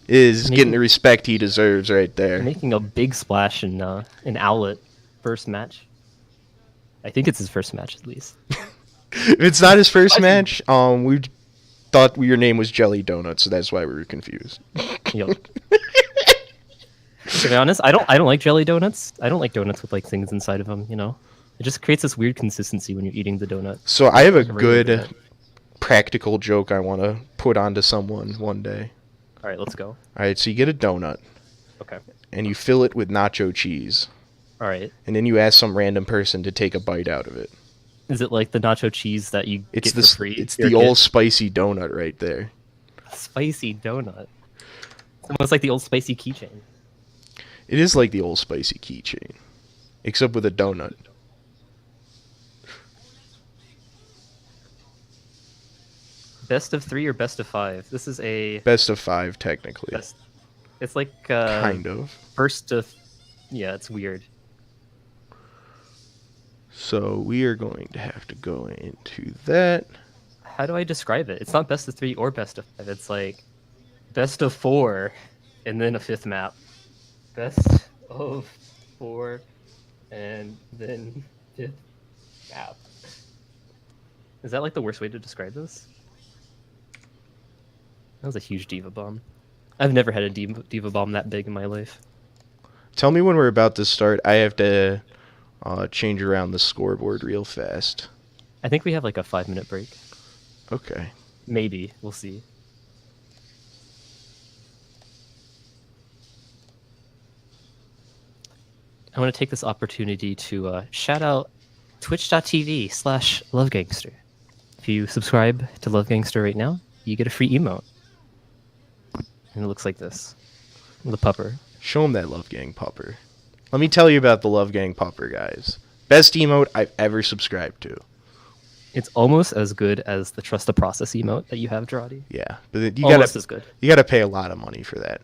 is getting the respect he deserves right there. Making a big splash in Owlet first match. I think it's his first match at least. If it's not his first match, we thought your name was Jelly Donut, so that's why we were confused. Yep. To be honest, I don't like jelly donuts. I don't like donuts with like things inside of them. You know, it just creates this weird consistency when you're eating the donut. So I have a good practical joke I want to put onto someone one day. All right, let's go. All right, so you get a donut. Okay. And you fill it with nacho cheese. All right. And then you ask some random person to take a bite out of it. Is it like the nacho cheese that you get for free? It's the old spicy donut right there. Spicy donut. It's almost like the old spicy keychain. It is like the old spicy keychain, except with a donut. Best of 3 or best of 5? This is a best of 5 technically. It's like kind of first of. Yeah, it's weird. So we are going to have to go into that. How do I describe it? It's not best of 3 or best of 5. It's like best of 4 and then a 5th map. Best of 4 and then 5th map. Is that like the worst way to describe this? That was a huge diva bomb. I've never had a diva bomb that big in my life. Tell me when we're about to start. I have to change around the scoreboard real fast. I think we have like a 5-minute break. Okay. Maybe. We'll see. I want to take this opportunity to shout out twitch.tv/LuvGangster. If you subscribe to LuvGangster right now, you get a free emote. And it looks like this. The pupper. Show him that Love Gang pupper. Let me tell you about the Love Gang pupper, guys. Best emote I've ever subscribed to. It's almost as good as the Trust the Process emote that you have, Jarate. Yeah, but you almost as good. You gotta pay a lot of money for that.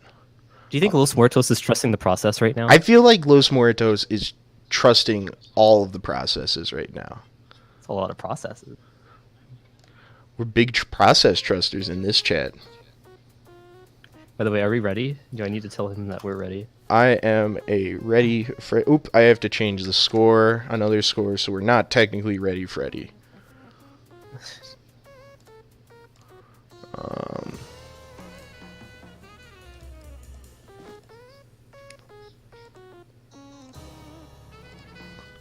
Do you think Los Muertos is trusting the process right now? I feel like Los Muertos is trusting all of the processes right now. It's a lot of processes. We're big process trusters in this chat. By the way, are we ready? Do I need to tell him that we're ready? I am ready. Oop, I have to change the score. Another score, so we're not technically ready, Freddy.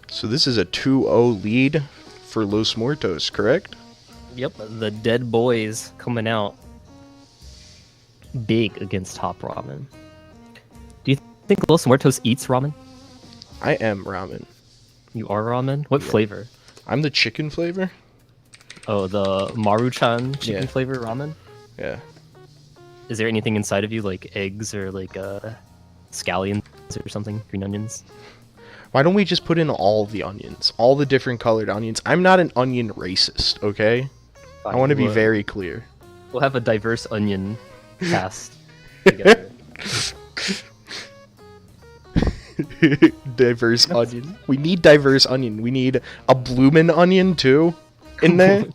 So this is a 2-0 lead for Los Muertos, correct? Yep, the dead boys coming out big against Top Ramen. Do you think Los Muertos eats ramen? I am ramen. You are ramen? What flavor? I'm the chicken flavor. Oh, the Maruchan chicken Yeah. flavor ramen. Yeah. Is there anything inside of you, like eggs or like scallions or something? Green onions? Why don't we just put in all the onions? All the different colored onions. I'm not an onion racist, okay? I Fine, want to be we'll- very clear. We'll have a diverse onion cast together. Diverse onion. We need diverse onion. We need a bloomin' onion too in there.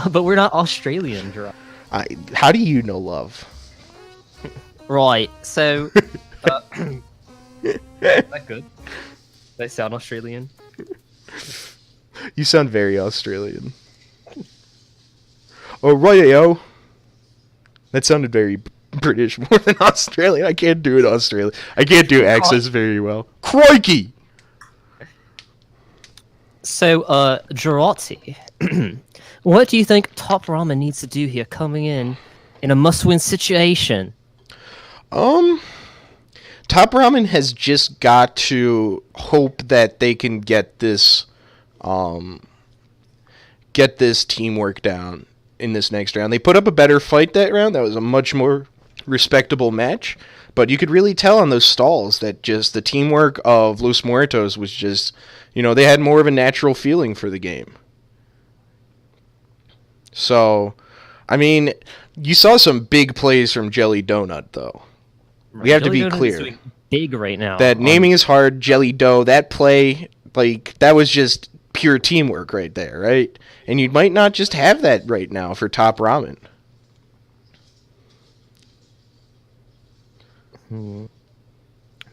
But we're not Australian, Jarate. How do you know love? Right, so... is that good? Did I sound Australian? You sound very Australian. Oh, right-o. That sounded very British more than Australian. I can't do it Australian. I can't do accents very well. Crikey! So, Jarate, what do you think Top Ramen needs to do here coming in a must-win situation? Top Ramen has just got to hope that they can get this teamwork down in this next round. They put up a better fight that round. That was a much more respectable match. But you could really tell on those stalls that just the teamwork of Los Muertos was just, they had more of a natural feeling for the game. So, I mean, you saw some big plays from Jelly Donut, though. We have to be clear. Doing big right now. That naming is hard, Jelly Dough, that play, that was just pure teamwork right there, right? And you might not just have that right now for Top Ramen. I'm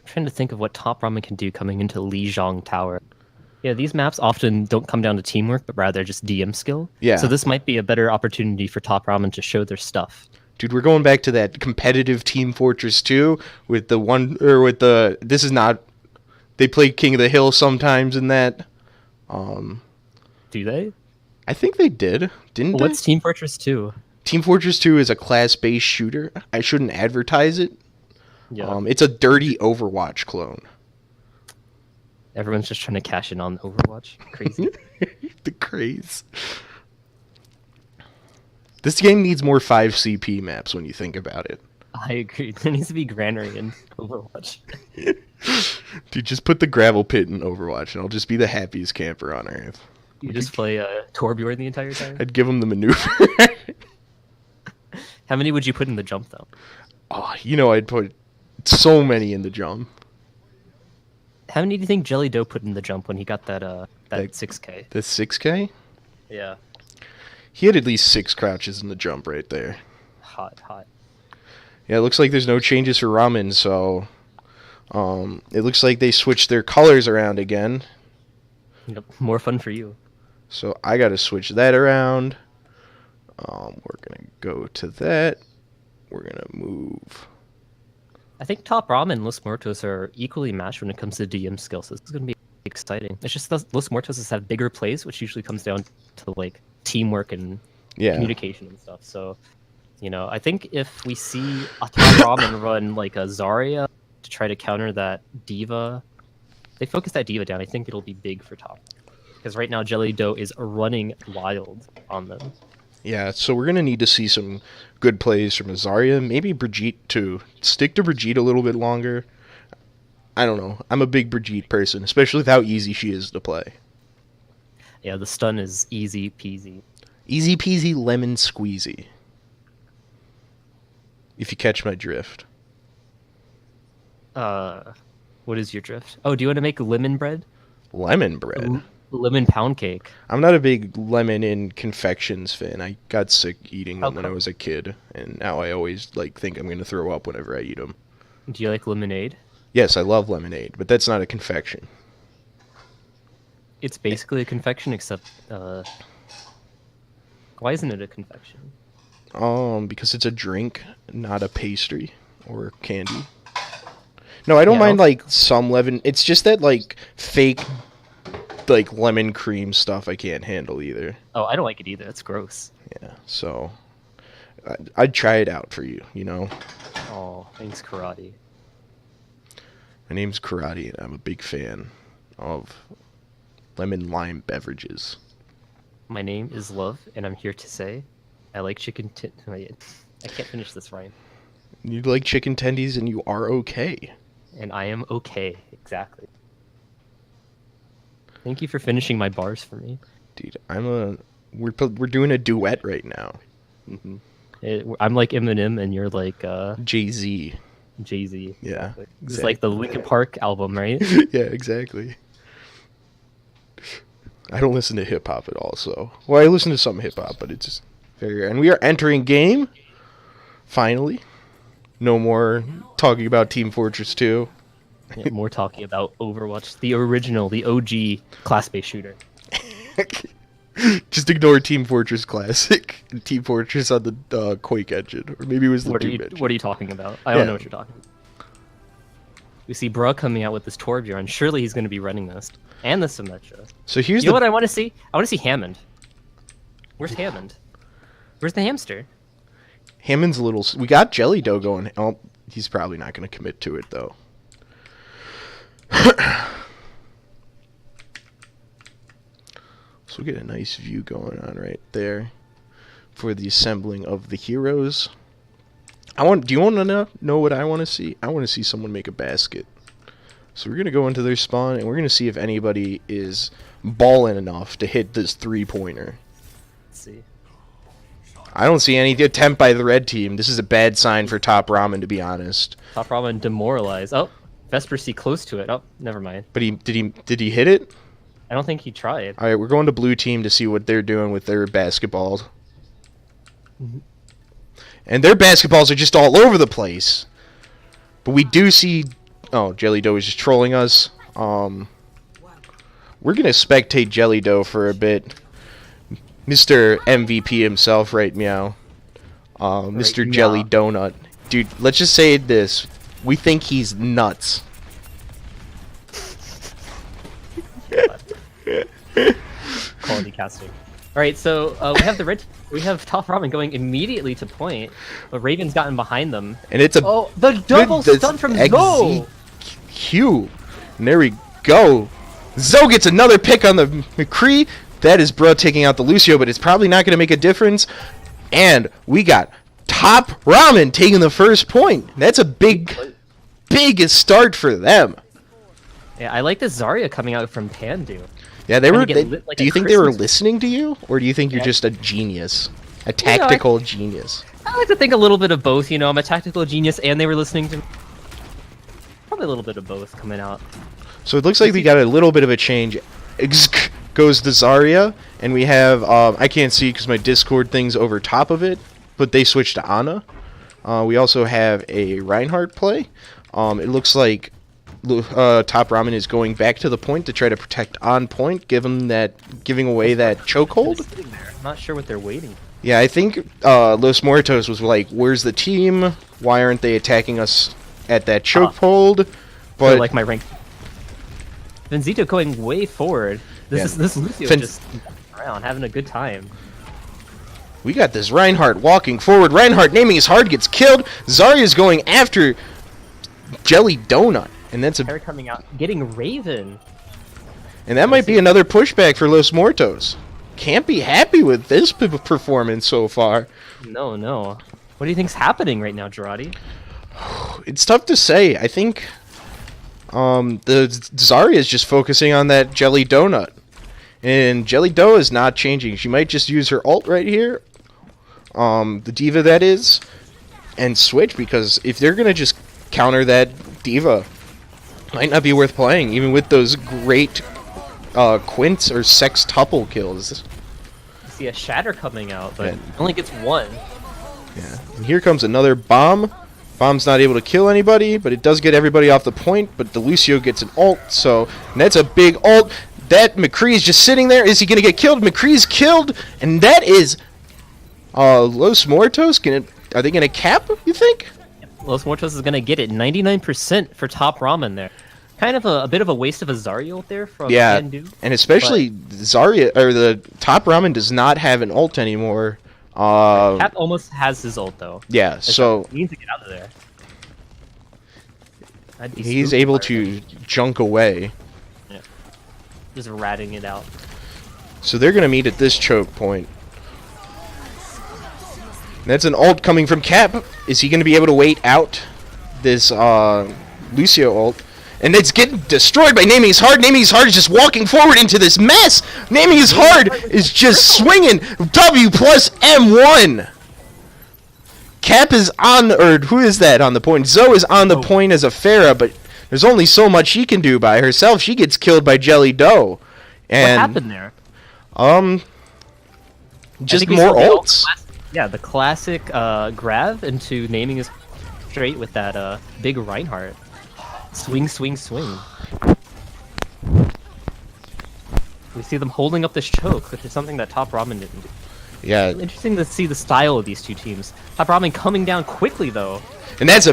trying to think of what Top Ramen can do coming into Lijiang Tower. Yeah, these maps often don't come down to teamwork, but rather just DM skill. Yeah. So this might be a better opportunity for Top Ramen to show their stuff. Dude, we're going back to that competitive Team Fortress 2 with this is not, they play King of the Hill sometimes in that. Do they? I think they did, didn't What's they? Team Fortress 2? Team Fortress 2 is a class-based shooter. I shouldn't advertise it. Yeah. It's a dirty Overwatch clone. Everyone's just trying to cash in on Overwatch. Crazy. The craze. This game needs more 5 CP maps when you think about it. I agree. There needs to be granary in Overwatch. Dude, just put the gravel pit in Overwatch and I'll just be the happiest camper on earth. You just play Torbjorn the entire time? I'd give him the maneuver. How many would you put in the jump, though? Oh, I'd put so many in the jump. How many do you think Jelly Dough put in the jump when he got that 6K? The 6K? Yeah. He had at least 6 crouches in the jump right there. Hot. Yeah, it looks like there's no changes for Ramen, so it looks like they switched their colors around again. Yep. More fun for you. So I got to switch that around. We're going to go to that. We're going to move. I think Top Ramen and Los Muertos are equally matched when it comes to DM skills. So this is going to be exciting. It's just that Los Muertos have bigger plays, which usually comes down to like teamwork and communication and stuff. So, I think if we see a Top Ramen run like a Zarya to try to counter that Diva, they focus that Diva down. I think it'll be big for Top. Because right now Jelly Dough is running wild on them. Yeah, so we're going to need to see some good plays from Azaria. Maybe Brigitte, too. Stick to Brigitte a little bit longer. I don't know. I'm a big Brigitte person, especially with how easy she is to play. Yeah, the stun is easy peasy. Easy peasy lemon squeezy. If you catch my drift. What is your drift? Oh, do you want to make lemon bread? Lemon bread? Lemon pound cake. I'm not a big lemon in confections fan. I got sick eating them when I come? was a kid, and now I always think I'm going to throw up whenever I eat them. Do you like lemonade? Yes, I love lemonade, but that's not a confection. It's basically a confection, except why isn't it a confection? Because it's a drink, not a pastry or candy. No, I don't mind some lemon. It's just that fake lemon cream stuff I can't handle either. Oh, I don't like it either. It's gross. Yeah, so I'd try it out for you, Oh, thanks, Karate. My name's Karate, and I'm a big fan of lemon lime beverages. My name is Love, and I'm here to say I like chicken. I can't finish this rhyme. You like chicken tendies and you are okay. And I am okay. Exactly. Thank you for finishing my bars for me. Dude, we're doing a duet right now. I'm like Eminem, and you're like Jay-Z. Jay-Z. Yeah. Exactly. It's like the Linkin Park album, right? Yeah, exactly. I don't listen to hip hop at all, so I listen to some hip hop, but it's just very. And we are entering game. Finally, no more talking about Team Fortress 2. Yeah, more talking about Overwatch, the original, the OG class-based shooter. Just ignore Team Fortress Classic and Team Fortress on the Quake engine, or maybe it was the Doom engine. What are you talking about? I don't know what you're talking about. We see Bruh coming out with this Torbjorn. Surely he's going to be running this. And the Symmetra. So here's you know what I want to see? I want to see Hammond. Where's Hammond? Where's the hamster? Hammond's a little... We got Jelly Dough going. Oh, he's probably not going to commit to it, though. So we get a nice view going on right there for the assembling of the heroes. Do you want to know what I want to see? I want to see someone make a basket. So we're going to go into their spawn, and we're going to see if anybody is balling enough to hit this three-pointer. Let's see. I don't see any attempt by the red team. This is a bad sign for Top Ramen, to be honest. Top Ramen demoralized. Oh, Vesper C close to it. Oh, never mind. But did he hit it? I don't think he tried. All right, we're going to blue team to see what they're doing with their basketballs. And their basketballs are just all over the place. But we do see... Oh, Jelly Dough is just trolling us. We're going to spectate Jelly Dough for a bit. Mr. MVP himself, right, meow. Mr. Right, Jelly yeah. Donut. Dude, let's just say this. We think he's nuts. Quality casting. All right, so we have Top Ramen going immediately to point, but Raven's gotten behind them. And it's a the double stun from Zoe. Q. And there we go. Zoe gets another pick on the MK3. That is Bruh taking out the Lucio, but it's probably not going to make a difference. And we got Top Ramen taking the first point. That's a big start for them. Yeah, I like this Zarya coming out from Pandu. Yeah, do you think they were listening to you, or do you think you're Yeah. just a genius, a tactical genius? I like to think a little bit of both. You know, I'm a tactical genius, and they were listening to me. Probably a little bit of both coming out. So it looks like we got a little bit of a change. Goes the Zarya, and we have I can't see because my Discord thing's over top of it, but they switched to Ana. We also have a Reinhardt play. It looks like Top Ramen is going back to the point to try to protect on point, giving away that chokehold. I'm not sure what they're waiting for. Yeah, I think Los Muertos was like, "Where's the team? Why aren't they attacking us at that chokehold?" But like my rank. Benzito going way forward. This Lucio just around having a good time. We got this Reinhardt walking forward. Reinhardt naming his hard gets killed. Zarya's going after Jelly Donut. And that's They're coming out, getting Raven. And that might be another pushback for Los Muertos. Can't be happy with this performance so far. No. What do you think's happening right now, Jarate? It's tough to say. I think the Zarya is just focusing on that Jelly Donut. And Jelly Dough is not changing. She might just use her ult right here. The D.Va that is. And switch, because if they're going to just counter that D.Va, might not be worth playing, even with those great quints or sextuple kills. You see a Shatter coming out, but only gets one. Yeah. And here comes another bomb. Bomb's not able to kill anybody, but it does get everybody off the point, but the Lucio gets an ult, so that's a big ult. That MK3 is just sitting there. Is he going to get killed? MK3's killed, and that is Los Muertos. Are they going to cap, you think? Los Muertos is going to get it. 99% for Top Ramen there. Kind of a bit of a waste of a Zarya ult there from Pandu. And especially Zarya, or the Top Ramen does not have an ult anymore. Cap almost has his ult though. Yeah, so he needs to get out of there. He's able to junk away. Yeah. Just ratting it out. So they're gonna meet at this choke point. That's an ult coming from Cap. Is he gonna be able to wait out this Lucio ult? And it's getting destroyed by Naming Is Hard. Naming Is Hard is just walking forward into this mess. Naming Is Hard is just swinging. W plus M1. Cap is on, or who is that on the point? Zoe is on the point as a Pharah, but there's only so much she can do by herself. She gets killed by Jelly Doe. And, what happened there? Just more ults. Yeah, the classic grab into Naming Is straight with that big Reinhardt. Swing, swing, swing. We see them holding up this choke, which is something that Top Ramen didn't do. Yeah. Interesting to see the style of these two teams. Top Ramen coming down quickly, though. And is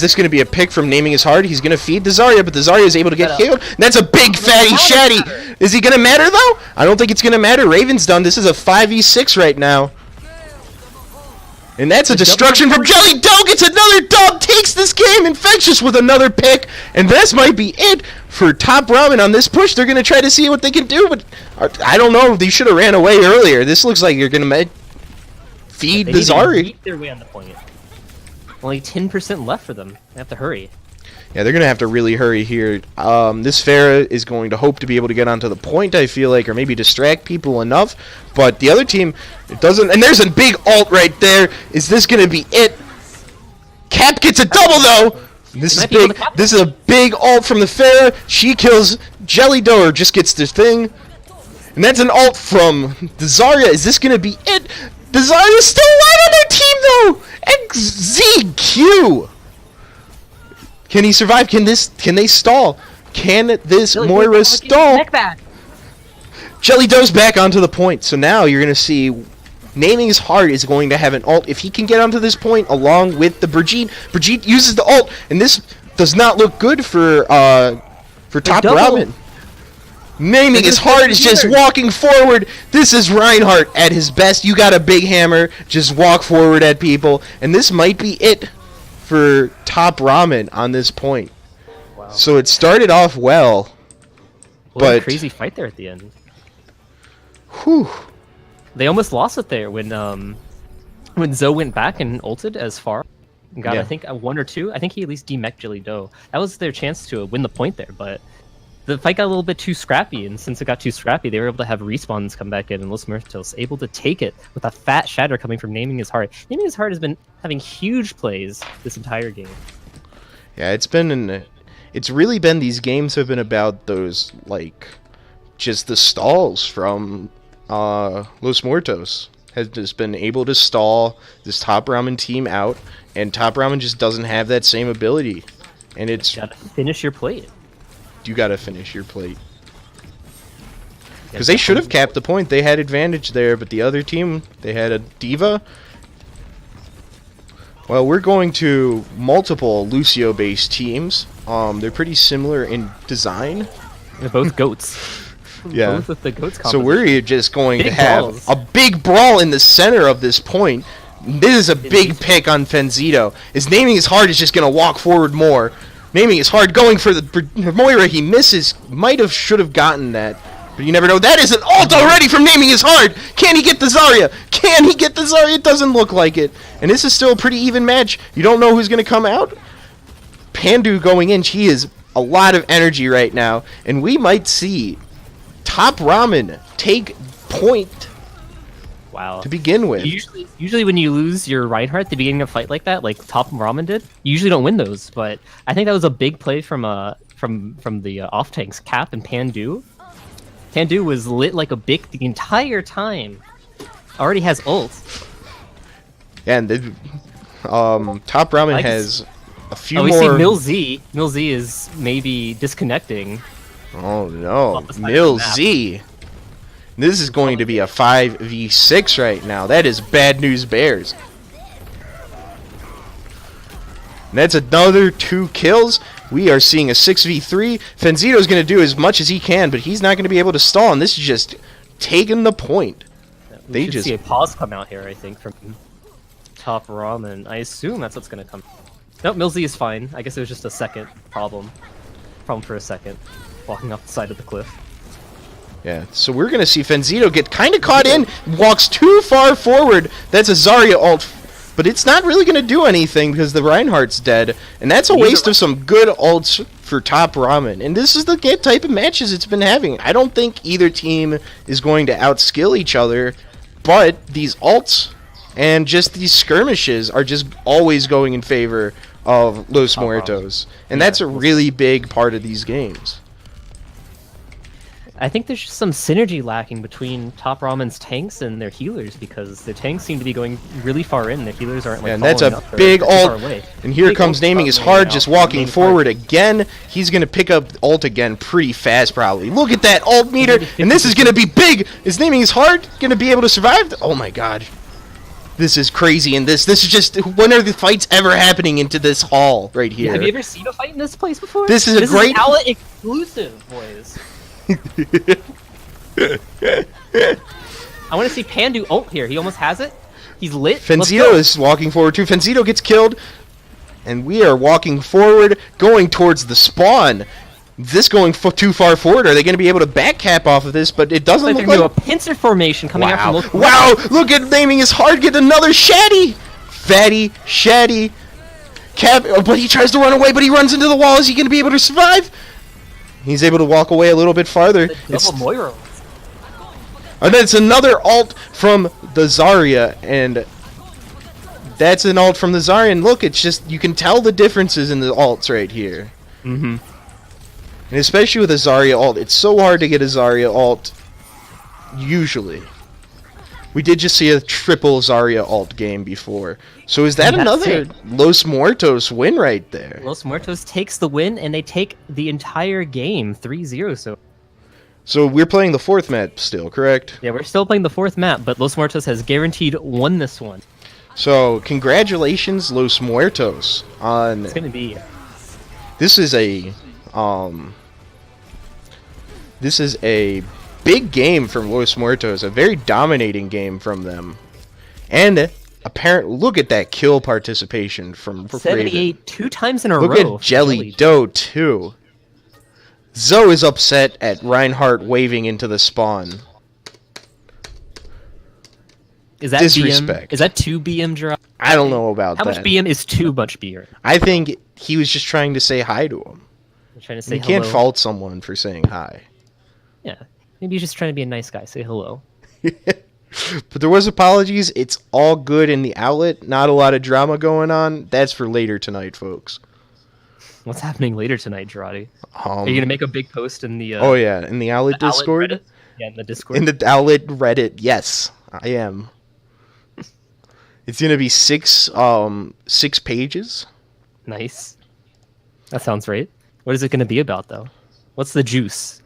this going to be a pick from Naming Is Hard? He's going to feed the Zarya, but the Zarya is able to get killed. And that's a big fatty shatty. Is he going to matter, though? I don't think it's going to matter. Raven's done. This is a 5v6 right now. And that's a destruction from Jelly Doe. Gets another dub. Takes this game. Infectious with another pick. And this might be it for Top Ramen on this push. They're going to try to see what they can do. But I don't know. They should have ran away earlier. This looks like you're going to feed the Zarya. They their way on the point. Only 10% left for them. They have to hurry. Yeah, they're going to have to really hurry here. This Pharah is going to hope to be able to get onto the point, I feel like, or maybe distract people enough. But the other team, it doesn't. And there's a big ult right there. Is this going to be it? Cap gets a double, though. This is big. This is a big ult from the Pharah. She kills Jelly Doe, or just gets the thing. And that's an ult from the Zarya. Is this going to be it? The Zarya is still alive on their team, though. XZQ. Can he survive? Can they stall? Can this Moira stall? Jelly Doe's back onto the point. So now you're going to see Naming Is Hard is going to have an ult. If he can get onto this point along with the Brigitte. Brigitte uses the ult. And this does not look good for Top Ramen. Naming Is Hard is just walking forward. This is Reinhardt at his best. You got a big hammer. Just walk forward at people. And this might be it for Top Ramen on this point. Wow. So it started off well. What a crazy fight there at the end. Whew. They almost lost it there when Zoe went back and ulted as far. And got, I think, a 1 or 2. I think he at least demeched Jelly Doe. That was their chance to win the point there, but the fight got a little bit too scrappy, and since it got too scrappy, they were able to have respawns come back in, and Los Muertos able to take it with a fat shatter coming from Naming Is Hard. Naming Is Hard has been having huge plays this entire game. Yeah, it's really been, these games have been about those, like, just the stalls from Los Muertos. Has just been able to stall this Top Ramen team out, and Top Ramen just doesn't have that same ability. And it's... You gotta finish your plate. You gotta finish your plate. Because they should have capped the point. They had advantage there, but the other team, they had a diva. Well, we're going to multiple Lucio-based teams. They're pretty similar in design. They're both goats. Yeah. Both with the goats so we're just going big to have balls. A big brawl in the center of this point. This is a big pick on Fenzito. His Naming Is Hard is just going to walk forward more. Naming Is Hard, going for the Moira. He misses. Should have gotten that. But you never know. That is an ult already from Naming Is Hard. Can he get the Zarya? Can he get the Zarya? It doesn't look like it. And this is still a pretty even match. You don't know who's going to come out. Pandu going in. She is a lot of energy right now. And we might see Top Ramen take point. Wow. To begin with. Usually when you lose your Reinhardt at the beginning of a fight like that, like Top Ramen did, you usually don't win those. But I think that was a big play from the off tanks, Cap and Pandu. Pandu was lit like a bick the entire time. Already has ult. Yeah, and Top Ramen has a few more. We see Mil Z. Mil Z is maybe disconnecting. Oh no, Mil Z. This is going to be a 5v6 right now. That is bad news bears. And that's another 2 kills. We are seeing a 6v3. Fenzito's going to do as much as he can, but he's not going to be able to stall. And this is just taking the point. We should see a pause come out here, I think, from Top Ramen. I assume that's what's going to come. Nope, Milzy is fine. I guess it was just a second problem. Problem for a second. Walking off the side of the cliff. Yeah, so we're going to see Fenzito get kind of caught in, walks too far forward. That's a Zarya ult, but it's not really going to do anything because the Reinhardt's dead. And that's a waste of some good ults for top Ramen. And this is the type of matches it's been having. I don't think either team is going to outskill each other, but these ults and just these skirmishes are just always going in favor of Los Muertos. And that's a really big part of these games. I think there's just some synergy lacking between Top Ramen's tanks and their healers because the tanks seem to be going really far in. The healers aren't like. And that's a big ult. And here comes Naming His Hard, just walking forward again. He's gonna pick up ult again pretty fast, probably. Look at that ult meter, and this is gonna be big. Is Naming His Hard gonna be able to survive? Oh my god, this is crazy. And this is just, when are the fights ever happening into this hall right here? Have you ever seen a fight in this place before? This is a great Is Owlet exclusive, boys. I want to see Pandu ult here. He almost has it. He's lit. Fenzito is walking forward too. Fenzito gets killed, and we are walking forward, going towards the spawn. Is this going too far forward? Are they going to be able to back cap off of this? But it doesn't look like a pincer formation coming out from. Wow! Look at Naming His Hard get another Shaddy, fatty Shaddy. Cap, but he tries to run away, but he runs into the wall. Is he going to be able to survive? He's able to walk away a little bit farther. Double Moira. And then it's another ult from the Zarya, and that's an ult from the Zarya. And look, it's just, you can tell the differences in the ults right here. Mm-hmm. And especially with a Zarya ult, it's so hard to get a Zarya ult, usually. We did just see a triple Zarya ult game before. So is that another Los Muertos win right there? Los Muertos takes the win, and they take the entire game 3-0. So we're playing the fourth map still, correct? Yeah, we're still playing the fourth map, but Los Muertos has guaranteed won this one. So congratulations, Los Muertos, on. It's gonna be. This is a big game from Los Muertos, a very dominating game from them, and apparently, look at that kill participation from 78 Raven. 2 times in a row. Look at Jelly Doe too. Zoe is upset at Reinhardt waving into the spawn. Is that disrespect? BM? Is that 2 BM drop? I don't know about that. How much BM is too much BM? I think he was just trying to say hi to him. Trying to say you hello. can't fault someone for saying hi. Yeah, maybe he's just trying to be a nice guy. Say hello. But there was apologies. It's all good in the Outlet. Not a lot of drama going on. That's for later tonight, folks. What's happening later tonight, Jarate? Are you gonna make a big post in the? Oh yeah, in the Outlet Discord. Outlet yeah, in the Discord. In the Outlet Reddit, yes, I am. It's gonna be 6 pages. Nice. That sounds right. What is it gonna be about though? What's the juice?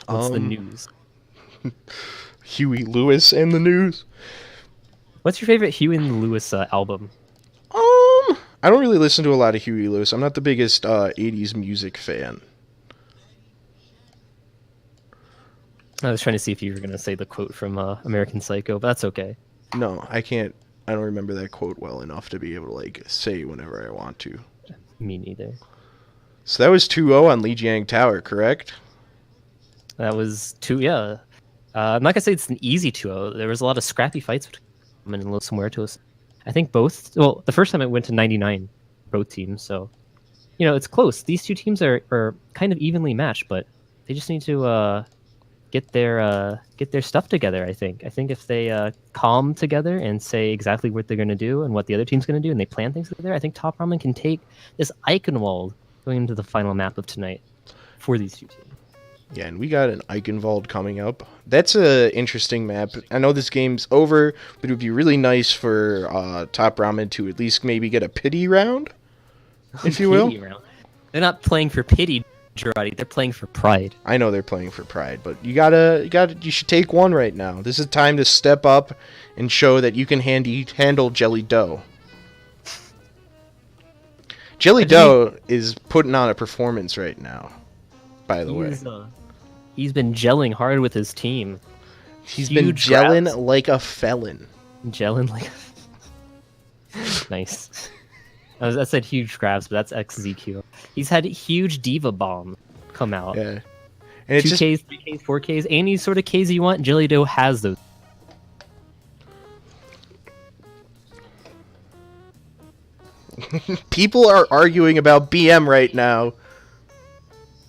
What's the news? Huey Lewis and the news. What's your favorite Huey and Lewis album? I don't really listen to a lot of Huey Lewis. I'm not the biggest 80s music fan. I was trying to see if you were going to say the quote from American Psycho, but that's okay. No, I can't. I don't remember that quote well enough to be able to like say whenever I want to. Me neither. So that was 2-0 on Lijiang Tower, correct? That was 2, yeah. I'm not going to say it's an easy 2-0. There was a lot of scrappy fights between them and Los Muertos. I think both. Well, the first time it went to 99, both teams. So, you know, it's close. These two teams are kind of evenly matched, but they just need to get their stuff together. I think if they calm together and say exactly what they're going to do and what the other team's going to do, and they plan things together, I think Top Ramen can take this Eichenwalde going into the final map of tonight for these two teams. Yeah, and we got an Eichenwalde coming up. That's a interesting map. I know this game's over, but it would be really nice for Top Ramen to at least maybe get a pity round, if you will. Round. They're not playing for pity, Jarate. They're playing for pride. I know they're playing for pride, but you should take one right now. This is time to step up and show that you can handle Jelly Doe. Jelly Doe is putting on a performance right now, by the way. He's been gelling hard with his team. He's been gelling like a felon. Gelling like nice. I said huge grabs, but that's XZQ. He's had huge diva bomb come out. Yeah. And it's 2Ks, 3Ks, 4Ks, any sort of Ks you want, Jelly Dough has those. People are arguing about BM right now.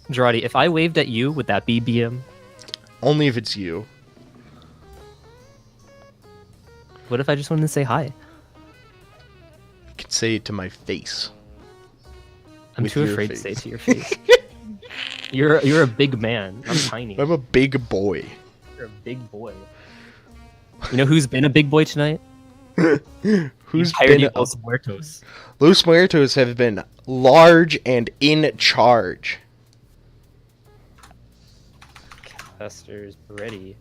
Jarate, if I waved at you, would that be BM? Only if it's you. What if I just wanted to say hi? You can say it to my face. I'm With too your afraid to face. say it to your face. You're a big man. I'm tiny. I'm a big boy. You're a big boy. You know who's been a big boy tonight? Who's Entirety been of Los Muertos. Los Muertos have been large and in charge. Casters ready.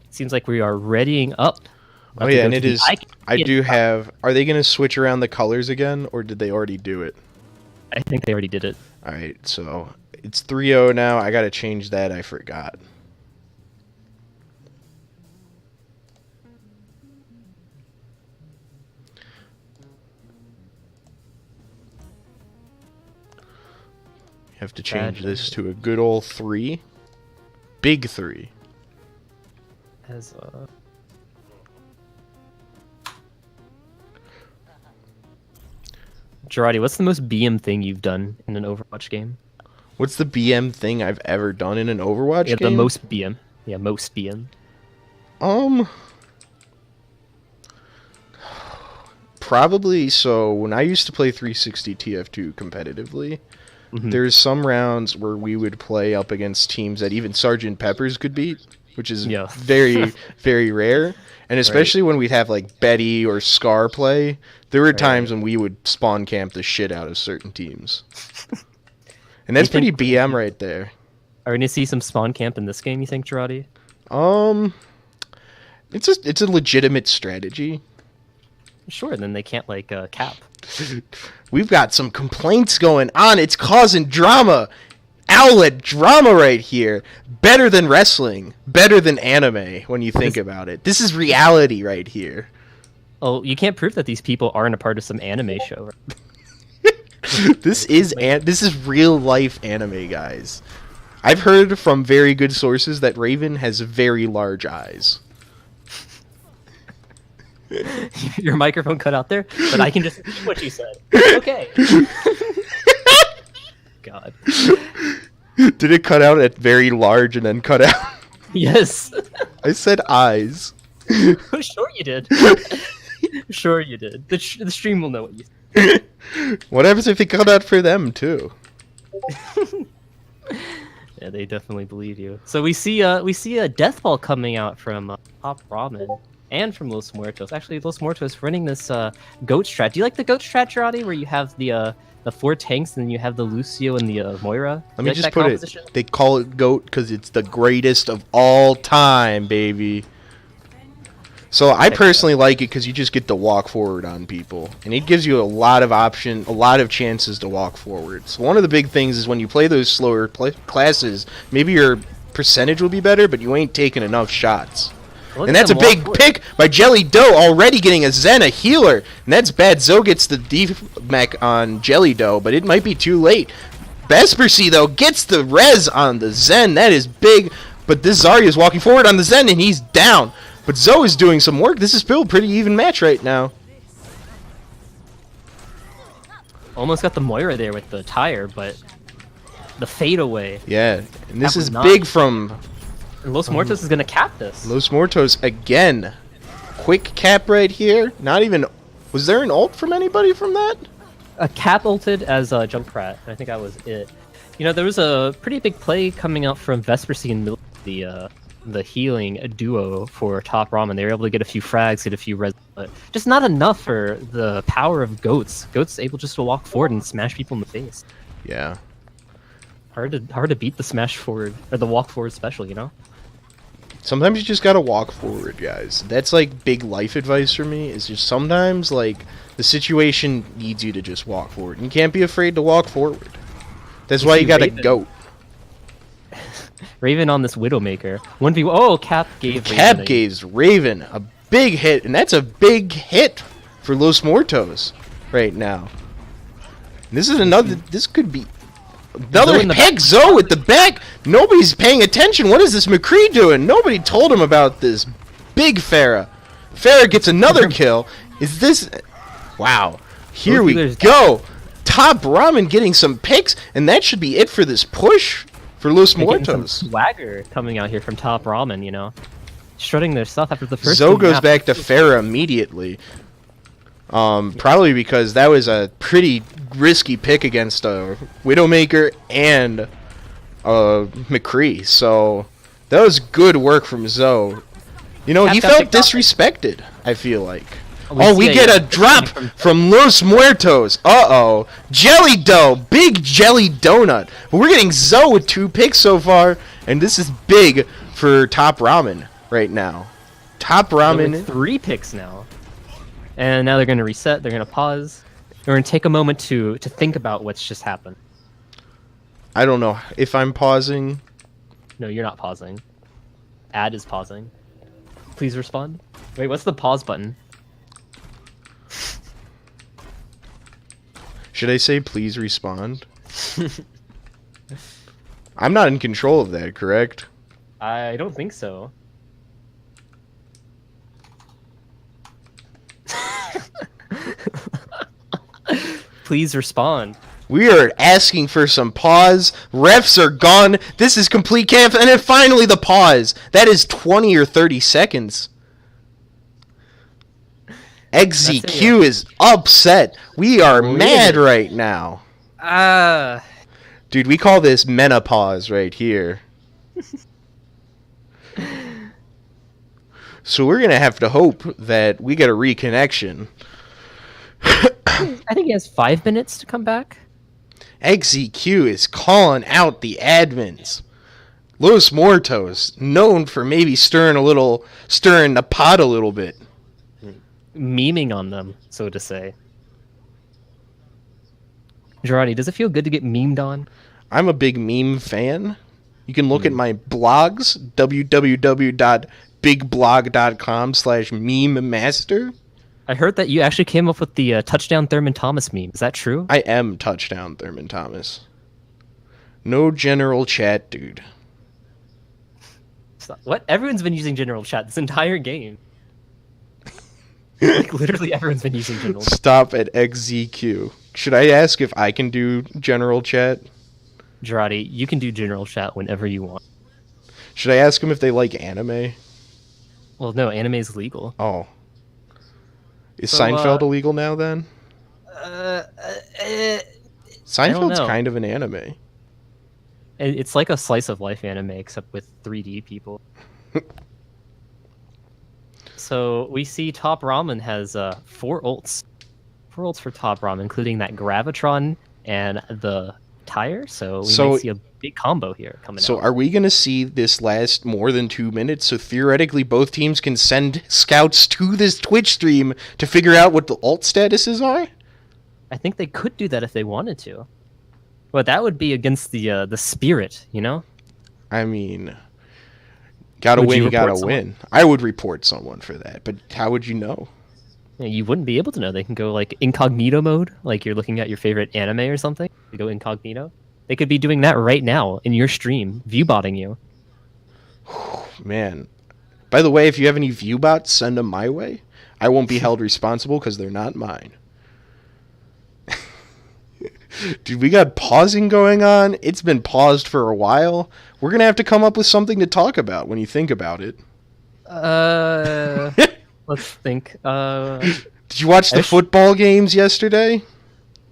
Seems like we are readying up. Oh yeah, and it is. I do have. Are they gonna switch around the colors again, or did they already do it? I think they already did it. All right, so it's 3-0 now. I gotta change that. I forgot. Have to change this to a good old 3. Big 3. As Jarate, what's the most BM thing you've done in an Overwatch game? What's the BM thing I've ever done in an Overwatch Yeah, game? the most BM. Yeah, most BM. Probably, so when I used to play 360 TF2 competitively, there's some rounds where we would play up against teams that even Sergeant Peppers could beat, which is very, very rare. And especially when we'd have like Betty or Scar play, there were times when we would spawn camp the shit out of certain teams. And that's pretty BM right there. Are we gonna see some spawn camp in this game, you think, Jarate? It's a legitimate strategy. Sure, then they can't like cap. We've got some complaints going on. It's causing drama. Owlet drama right here. Better than wrestling. Better than anime when you think about it. This is reality right here. Oh, you can't prove that these people aren't a part of some anime show. This is real life anime, guys. I've heard from very good sources that Raven has very large eyes. Your microphone cut out there, but I can just repeat what you said. Okay. God. Did it cut out at very large and then cut out? Yes. I said eyes. Sure you did. Sure you did. The stream will know what you said. What happens if it cut out for them too? Yeah, they definitely believe you. So we see a death ball coming out from Top Ramen and from Los Muertos. Actually, Los Muertos running this goat strat. Do you like the goat strat, Jarate, where you have the 4 tanks and then you have the Lucio and the Moira? Let me just put it. They call it GOAT because it's the greatest of all time, baby. So I personally like it because you just get to walk forward on people, and it gives you a lot of chances to walk forward. So one of the big things is when you play those slower classes, maybe your percentage will be better, but you ain't taking enough shots. And that's a big pick by Jelly Dough, already getting a Zen, a healer. And that's bad. Zoe gets the D-Mech on Jelly Dough, but it might be too late. Vespersy, though, gets the res on the Zen. That is big. But this Zarya is walking forward on the Zen, and he's down. But Zoe is doing some work. This is still a pretty even match right now. Almost got the Moira there with the tire, but the fadeaway. Yeah, and this is big from... And Los Muertos is going to cap this. Los Muertos again. Quick cap right here. Not even... Was there an ult from anybody from that? A cap ulted as a Junkrat. I think that was it. You know, there was a pretty big play coming out from Vespersy and the healing duo for Top Ramen. They were able to get a few frags, get a few res, but just not enough for the power of Goats. Goats able just to walk forward and smash people in the face. Yeah. Hard to beat the smash forward or the walk forward special, you know? Sometimes you just gotta walk forward, guys. That's like big life advice for me, is just sometimes like the situation needs you to just walk forward. You can't be afraid to walk forward. That's why you gotta GOAT. Raven on this Widowmaker. 1v1. Oh, Cap gave Raven a big hit, and that's a big hit for Los Muertos right now. And this is another. This could be. Another in the pick, back. Zoe with the back. Nobody's paying attention. What is this McCree doing? Nobody told him about this. Big Farah. Farah gets another kill. Is this... Wow. Here we go. Top Ramen getting some picks, and that should be it for this push for Los They're getting some Muertos. swagger coming out here from Top Ramen, you know. Strutting their stuff after the first Zoe two goes maps. back to Farah immediately. Probably because that was a pretty risky pick against a Widowmaker and McCree. So that was good work from Zoe. You know, he felt disrespected, I feel like. We get a drop from Los Muertos. Uh-oh. Jelly dough. Big jelly donut. But we're getting Zoe with 2 picks so far, and this is big for Top Ramen right now. Top Ramen. With 3 picks now. And now they're going to reset. They're going to pause. They're going to take a moment to think about what's just happened. I don't know if I'm pausing. No, you're not pausing. Ad is pausing. Please respond. Wait, what's the pause button? Should I say please respond? I'm not in control of that, correct? I don't think so. Please respond. We are asking for some pause. Refs are gone. This is complete camp. And then finally the pause. That is 20 or 30 seconds. XZQ is upset. We are mad right now. Dude, we call this menopause right here. So we're going to have to hope that we get a reconnection. I think he has 5 minutes to come back. XZQ is calling out the admins. Los Muertos, known for maybe stirring the pot a little bit. Memeing on them, so to say. Jarate, does it feel good to get memed on? I'm a big meme fan. You can look at my blogs, www.bigblog.com/mememaster. I heard that you actually came up with the touchdown Thurman Thomas meme. Is that true? I am touchdown Thurman Thomas. No general chat, dude. What? Everyone's been using general chat this entire game. Like, literally everyone's been using general chat. Stop at XZQ. Should I ask if I can do general chat? Jarate, you can do general chat whenever you want. Should I ask them if they like anime? Well, no, anime is legal. Oh. Is Seinfeld illegal now, then? Seinfeld's kind of an anime. It's like a slice of life anime, except with 3D people. So we see Top Ramen has 4 ults. 4 ults for Top Ramen, including that Gravitron and the tire. So we might see a big combo here coming out. So are we going to see this last more than 2 minutes? So theoretically, both teams can send scouts to this Twitch stream to figure out what the ult statuses are? I think they could do that if they wanted to. But that would be against the spirit, you know? I mean, gotta win, you gotta win. I would report someone for that, but how would you know? Yeah, you wouldn't be able to know. They can go like incognito mode, like you're looking at your favorite anime or something. You go incognito. They could be doing that right now in your stream, viewbotting you. Man. By the way, if you have any viewbots, send them my way. I won't be held responsible because they're not mine. Dude, we got pausing going on. It's been paused for a while. We're going to have to come up with something to talk about when you think about it. Let's think. Did you watch the football games yesterday?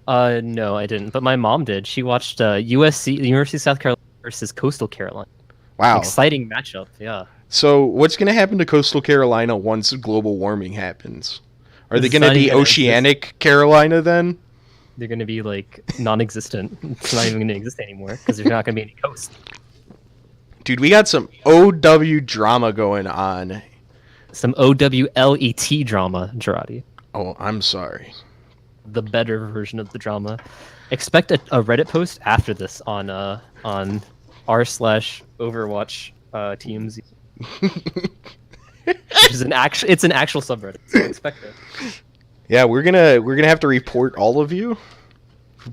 No, I didn't. But my mom did. She watched USC, the University of South Carolina versus Coastal Carolina. Wow. Exciting matchup, yeah. So what's going to happen to Coastal Carolina once global warming happens? Are they going to be Oceanic Carolina then? They're going to be, like, non-existent. It's not even going to exist anymore, because there's not going to be any coast. Dude, we got some OW drama going on. Some OWLET drama, Jarate. Oh, I'm sorry. The better version of the drama. Expect a Reddit post after this on r/Overwatch TMZ. It's an actual subreddit, so expect it. Yeah, we're gonna have to report all of you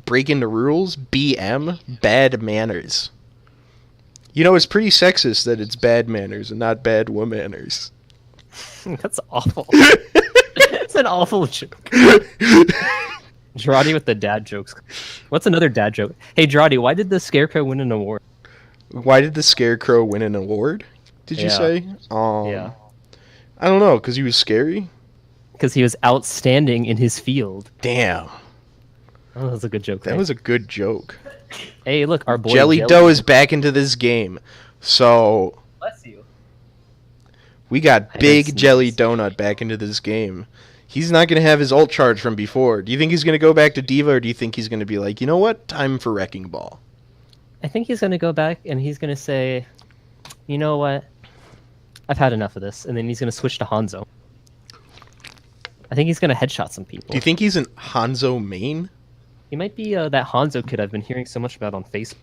breaking the rules. BM, bad manners. You know, it's pretty sexist that it's bad manners and not bad manners. That's awful. It's an awful joke. Jarate with the dad jokes. What's another dad joke? Hey, Jarate, why did the Scarecrow win an award? Why did the Scarecrow win an award? Did you say? Yeah. I don't know, because he was scary? Because he was outstanding in his field. Damn. Oh, that was a good joke. That right? was a good joke. Hey, look, our boy Jelly Dough is back into this game. So, Bless you. we got I Big heard Jelly sneeze. Donut back into this game. He's not going to have his ult charge from before. Do you think he's going to go back to Diva, or do you think he's going to be like, you know what? Time for Wrecking Ball. I think he's going to go back and he's going to say, you know what? I've had enough of this. And then he's going to switch to Hanzo. I think he's going to headshot some people. Do you think he's an Hanzo main? He might be that Hanzo kid I've been hearing so much about on Facebook.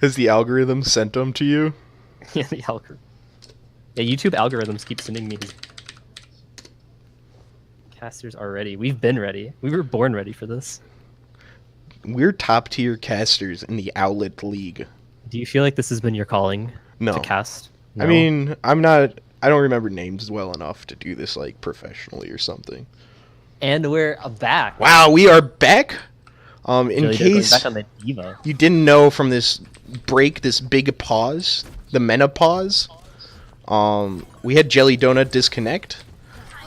Has the algorithm sent him to you? Yeah, the algorithm. Yeah, YouTube algorithms keep sending me these. Casters are ready. We've been ready. We were born ready for this. We're top tier casters in the Owlet League. Do you feel like this has been your calling No. to cast? I mean, I don't remember names well enough to do this like professionally or something. And we're back. Wow, we are back. In Really, they're going case back on the Diva. you didn't know from this break, this big pause, the menopause, we had Jelly Donut disconnect.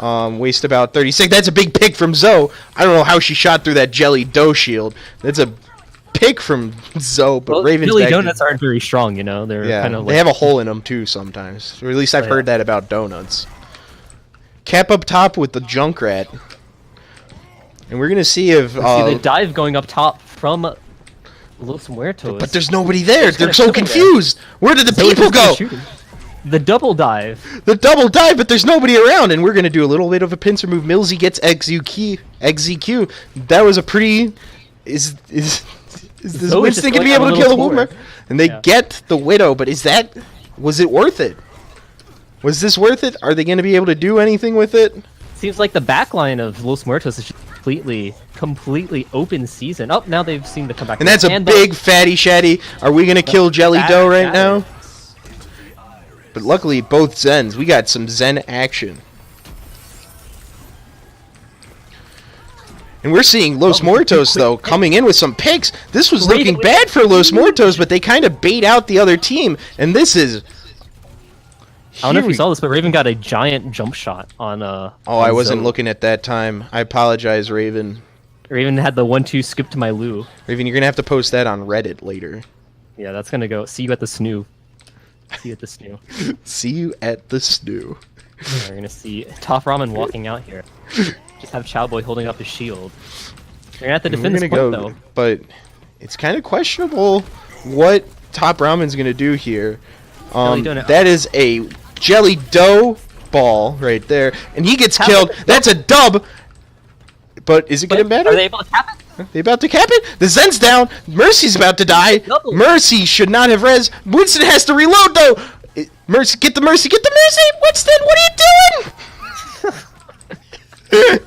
Waste about 30 seconds. That's a big pick from Zoe. I don't know how she shot through that Jelly Dough shield. That's a pick from Zoe, but Well, Raven's Jelly back to- donuts aren't very strong, you know. They're Yeah, kind of they like have a hole in them too sometimes. Or at least I've yeah. heard that about donuts. Cap up top with the Junkrat. And we're going to see if... see the dive going up top from Los Muertos. but there's nobody there. They're gonna so shoot him there. confused. Where did the Zoe people just gonna go? shoot him. The double dive. The double dive, but there's nobody around. And we're going to do a little bit of a pincer move. Millsy gets XZQ. That was a pretty... Is this Zoe Winston just going to be going on able a to kill the little Boomer? tour. And they Yeah. get the Widow, but was it worth it? Was this worth it? Are they going to be able to do anything with it? Seems like the backline of Los Muertos is just completely open season. Oh, now they've seemed to come back. And that's a the- big fatty shatty. Are we going to kill Jelly Fat Dough right shatter. now? But luckily, both Zens. We got some Zen action. And we're seeing Los Muertos, though, coming in with some picks. This was Raven looking with- bad for Los Muertos, but they kind of bait out the other team. And this is... I don't know if you Here saw this, but Raven got a giant jump shot on Oh, I on wasn't Zoe. looking at that time. I apologize, Raven. Raven had the 1-2 skip to my Lou. Raven, you're going to have to post that on Reddit later. Yeah, that's gonna go. See you at the snoo. See you at the snoo. See you at the stew. We're gonna see Top Ramen walking out here. Just have Chowboy holding up his shield. You're gonna have to And defend this point, though. But it's kind of questionable what Top Ramen's going to do here. Jelly Donut. That is a Jelly Dough ball right there. And he gets Cap killed. it. That's a dub. But is it going to matter? Are they able to cap it? They about to cap it? The Zen's down. Mercy's about to die. Double. Mercy should not have res. Winston has to reload, though. Mercy, get the Mercy. Get the Mercy. Winston, what are you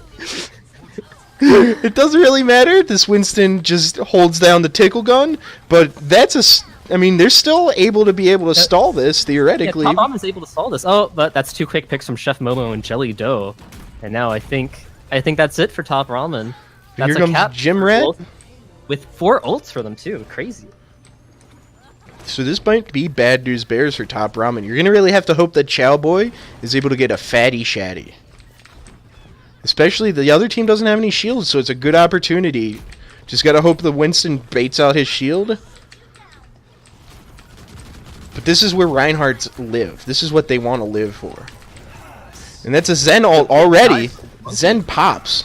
doing? It doesn't really matter. This Winston just holds down the tickle gun. But that's I mean, they're still able to stall this, Yeah, theoretically. Top Ramen's able to solve this. Oh, but that's two quick picks from Chef Momo and Jelly Dough. And now I think that's it for Top Ramen. That's Here a comes cap Jim Rat. with 4 ults for them too. Crazy. So this might be bad news bears for Top Ramen. You're going to really have to hope that Chowboy is able to get a fatty shatty. Especially the other team doesn't have any shields, so it's a good opportunity. Just got to hope the Winston baits out his shield. But this is where Reinhardt's live. This is what they want to live for. And that's a Zen ult already. Zen pops.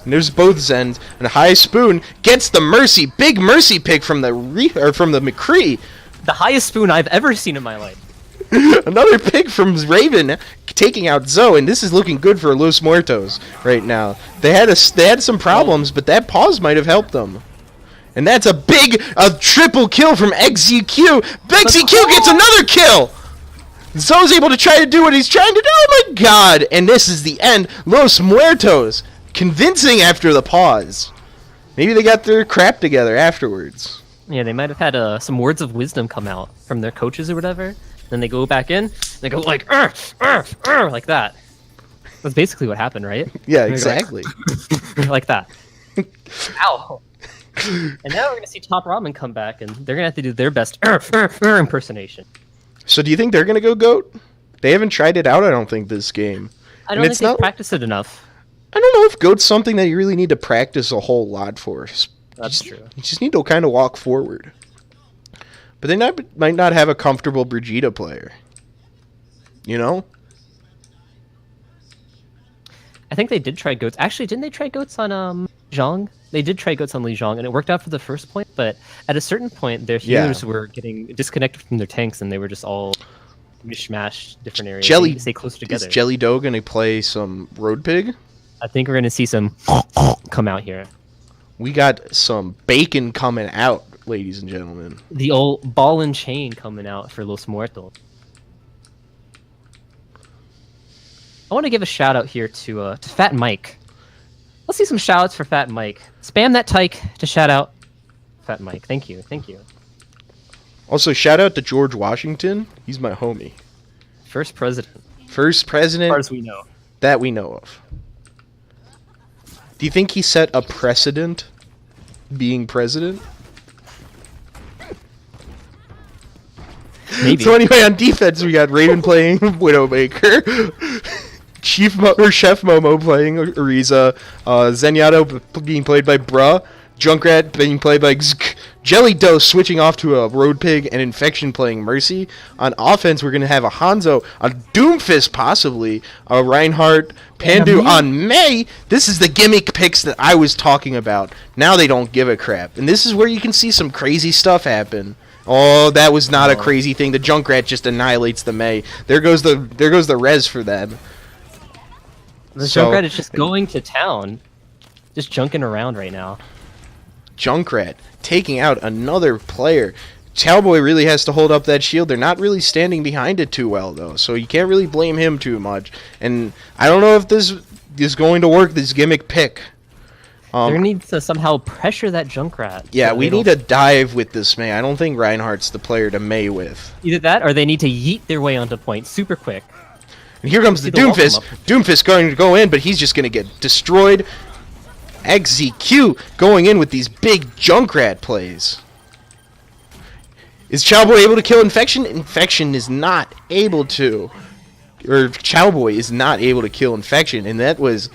And there's both Zens. And High Spoon gets the Mercy. Big Mercy pick from the McCree. The highest spoon I've ever seen in my life. Another pick from Raven taking out Zoe, and this is looking good for Los Muertos right now. They had some problems, but that pause might have helped them. And that's a triple kill from XZQ. XZQ gets another kill. Zoe's able to try to do what he's trying to do. Oh my god! And this is the end. Los Muertos convincing after the pause. Maybe they got their crap together afterwards. Yeah, they might have had some words of wisdom come out from their coaches or whatever. Then they go back in, they go like, like that. That's basically what happened, right? Yeah, exactly. Like that. Ow. And now we're gonna see Top Ramen come back, and they're gonna have to do their best impersonation. So do you think they're gonna go GOAT? They haven't tried it out, I don't think, this game. I don't think they've practiced it enough. I don't know if GOAT's something that you really need to practice a whole lot for. That's true. You just need to kind of walk forward. But they might not have a comfortable Brigitte player. You know? I think they did try goats. Actually, didn't they try goats on Lijiang? They did try goats on Lijiang, and it worked out for the first point, but at a certain point, their healers were getting disconnected from their tanks, and they were just all mishmash different areas. They need to stay closer together. Is Jelly Dough going to play some Road Pig? I think we're going to see some come out here. We got some bacon coming out, ladies and gentlemen. The old ball and chain coming out for Los Muertos. I want to give a shout out here to Fat Mike. Let's see some shout outs for Fat Mike. Spam that tyke to shout out Fat Mike. Thank you. Thank you. Also, shout out to George Washington. He's my homie. First president. First president. As far as we know. That we know of. Do you think he set a precedent being president? Maybe. So anyway, on defense, we got Raven playing Widowmaker. Chef Momo playing Ariza, Zenyatta being played by Bruh, Junkrat being played by Zk, Jelly Dough switching off to a Road Pig, and Infection playing Mercy. On offense, we're going to have a Hanzo, a Doomfist possibly, a Reinhardt, Pandu on Mei. This is the gimmick picks that I was talking about. Now they don't give a crap. And this is where you can see some crazy stuff happen. Oh, that was not a crazy thing. The Junkrat just annihilates the Mei. There goes the res for them. The Junkrat is just going to town. Just junking around right now. Junkrat taking out another player. Cowboy really has to hold up that shield. They're not really standing behind it too well, though, so you can't really blame him too much. And I don't know if this is going to work, this gimmick pick. There needs to somehow pressure that Junkrat. Yeah, we need to dive with this Mei. I don't think Reinhardt's the player to Mei with. Either that, or they need to yeet their way onto point super quick. And here comes the Doomfist. Doomfist going to go in, but he's just going to get destroyed. XZQ going in with these big Junkrat plays. Is Chowboy able to kill Infection? Infection is not able to. Or Chowboy is not able to kill Infection. And that was...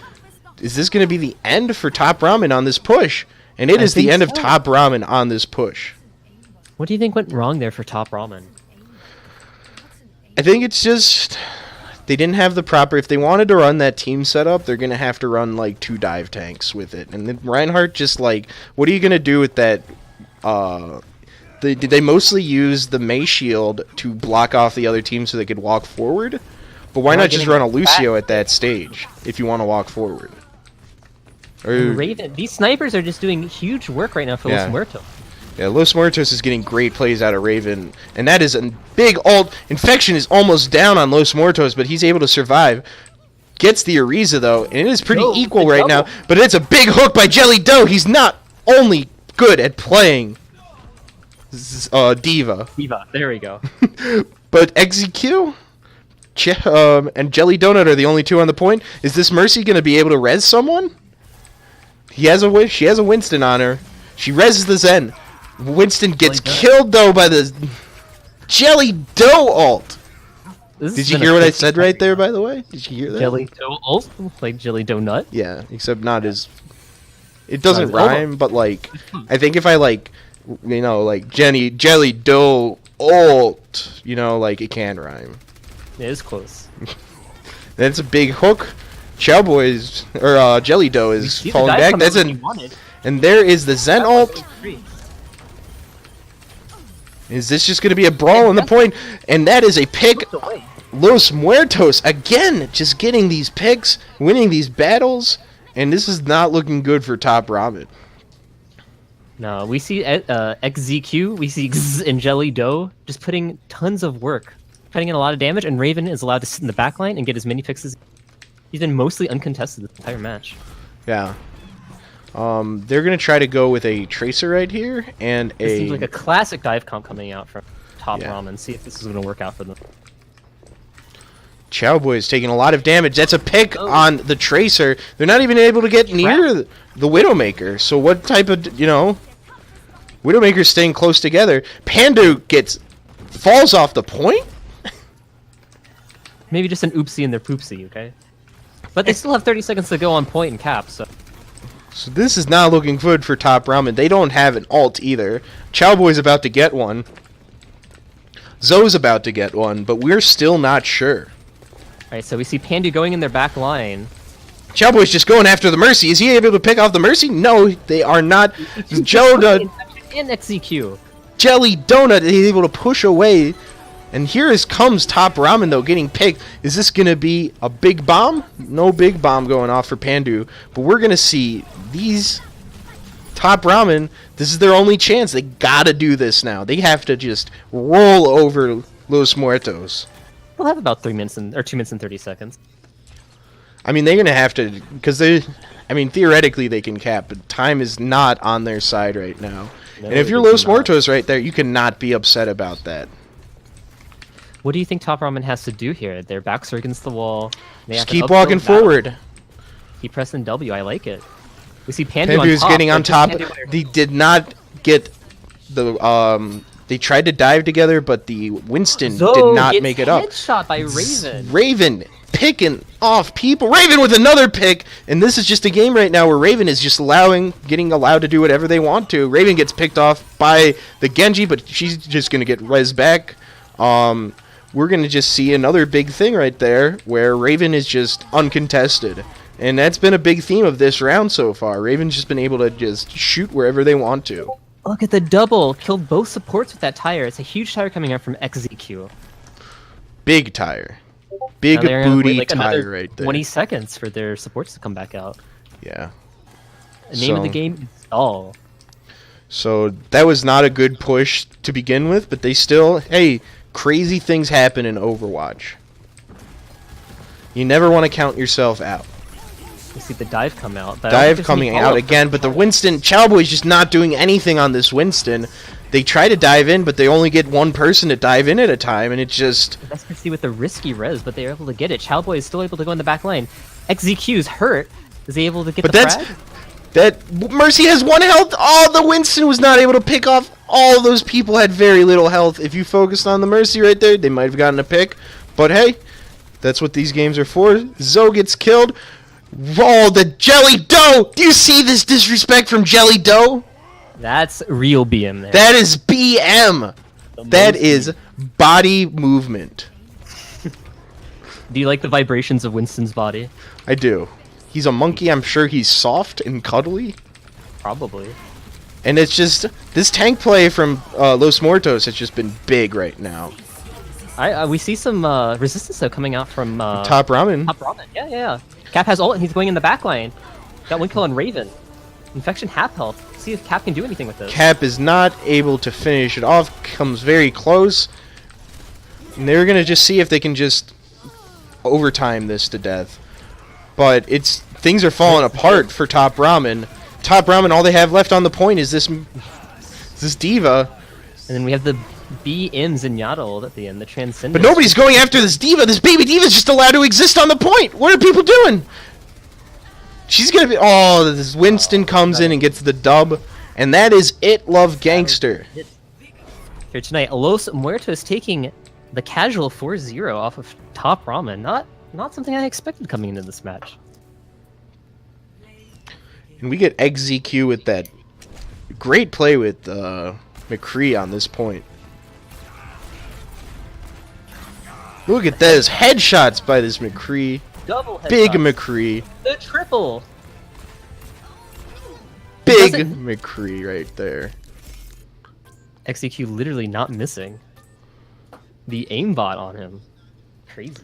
Is this going to be the end for Top Ramen on this push? And it is the end of Top Ramen on this push. What do you think went wrong there for Top Ramen? I think it's just... They didn't have the proper... If they wanted to run that team setup, they're going to have to run, like, 2 dive tanks with it. And then Reinhardt just, like... What are you going to do with that... They mostly use the Mei shield to block off the other team so they could walk forward. But why not just run a Lucio at that stage if you want to walk forward? Raven, these snipers are just doing huge work right now for Los Muertos. Yeah, Los Muertos is getting great plays out of Raven, and that is a big ult. Infection is almost down on Los Muertos, but he's able to survive. Gets the Ariza, though, and it is pretty equal right now, but it's a big hook by Jelly Dough. He's not only good at playing Diva. Diva, there we go. But XEQ and Jelly Donut are the only 2 on the point. Is this Mercy going to be able to res someone? She has a Winston on her. She reses the Zen. Winston gets killed, though, by the Jelly Dough ult. Did you hear what I said right there, by the way? Did you hear that? Jelly Dough ult? Like Jelly Donut? Yeah, except not as... It doesn't rhyme, but, like... I think if I, like... You know, like, Jelly Dough ult... You know, like, it can rhyme. It is close. That's a big hook. Chowboy's... Or, Jelly Dough is falling back. That's an... And there is the Zen ult. Is this just going to be a brawl on the point? And that is a pick. Los Muertos, again, just getting these picks, winning these battles. And this is not looking good for Top Ramen. No, we see XZQ, we see Gz and Jelly Dough just putting tons of work, putting in a lot of damage, and Raven is allowed to sit in the backline and get as many picks as... He's been mostly uncontested this entire match. Yeah. They're gonna try to go with a tracer right here and This seems like a classic dive comp coming out from Top Ramen. See if this is gonna work out for them. Chowboy is taking a lot of damage. That's a pick on the tracer. They're not even able to get near the Widowmaker. So what type of, Widowmaker's staying close together. Pandu falls off the point? Maybe just an oopsie in their poopsie, okay? But they still have 30 seconds to go on point and cap, so... So this is not looking good for Top Ramen. They don't have an ult either. Chowboy's about to get one. Zoe's about to get one, but we're still not sure. Alright, so we see Pandu going in their back line. Chowboy's just going after the Mercy. Is he able to pick off the Mercy? No, they are not. Jelly and XZQ. Jelly Donut is able to push away. And here comes Top Ramen, though, getting picked. Is this going to be a big bomb? No big bomb going off for Pandu. But we're going to see these Top Ramen. This is their only chance. They got to do this now. They have to just roll over Los Muertos. We'll have about 2 minutes and 30 seconds. I mean, they're going to have to, because theoretically they can cap, but time is not on their side right now. No, and if you're Los Muertos right there, you cannot be upset about that. What do you think Top Ramen has to do here? Their backs are against the wall. Just keep walking forward. Keep pressing W. I like it. We see Pandu on top. Pandu's getting on top. They did not get the... They tried to dive together, but the Winston did not make it up. Headshot by Raven. Raven picking off people. Raven with another pick, and this is just a game right now where Raven is just getting allowed to do whatever they want to. Raven gets picked off by the Genji, but she's just gonna get res back. We're gonna just see another big thing right there where Raven is just uncontested, and that's been a big theme of this round so far. Raven's just been able to just shoot wherever they want to. Look at the double. Killed both supports with that tire. It's a huge tire coming out from XZQ. Big tire. Big booty tire right there. 20 seconds for their supports to come back out. Yeah. The name of the game is Stall. So that was not a good push to begin with, but they still... Hey, crazy things happen in Overwatch. You never want to count yourself out. You see the dive come out. Dive coming out again, but the Winston... Chowboy's just not doing anything on this Winston. They try to dive in, but they only get one person to dive in at a time, and it's just... That's to see with the risky res, but they're able to get it. Chowboy is still able to go in the back lane. XZQ's hurt. Is he able to get the frag? That Mercy has 1 health. Oh, the Winston was not able to pick off. All those people had very little health. If you focused on the Mercy right there, they might have gotten a pick. But hey, that's what these games are for. Zoe gets killed. Oh, the Jelly Dough! Do you see this disrespect from Jelly Dough? That's real BM there. That is BM. That is body movement. Do you like the vibrations of Winston's body? I do. He's a monkey. I'm sure he's soft and cuddly. Probably. And it's just... This tank play from Los Muertos has just been big right now. We see some resistance though coming out from Top Ramen. Top Ramen. Yeah. Cap has ult and he's going in the back line. Got 1 kill on Raven. Infection half health. See if Cap can do anything with this. Cap is not able to finish it off. Comes very close. And they're going to just see if they can just overtime this to death. But things are falling apart for Top Ramen. Top Ramen, all they have left on the point is this D.Va. And then we have the BM's and Yaddle at the end, the Transcendence. But nobody's going after this D.Va. This baby D.Va's just allowed to exist on the point. What are people doing? She's going to be... Oh, this Winston comes in and gets the dub. And that is it, LuvGangster. Here tonight, Los Muertos taking the casual 4-0 off of Top Ramen. Not something I expected coming into this match. And we get XZQ with that great play with MK3 on this point. Look at those headshots by this MK3. Double headshots. Big MK3. The triple. Big MK3 right there. XZQ literally not missing. The aimbot on him. Crazy.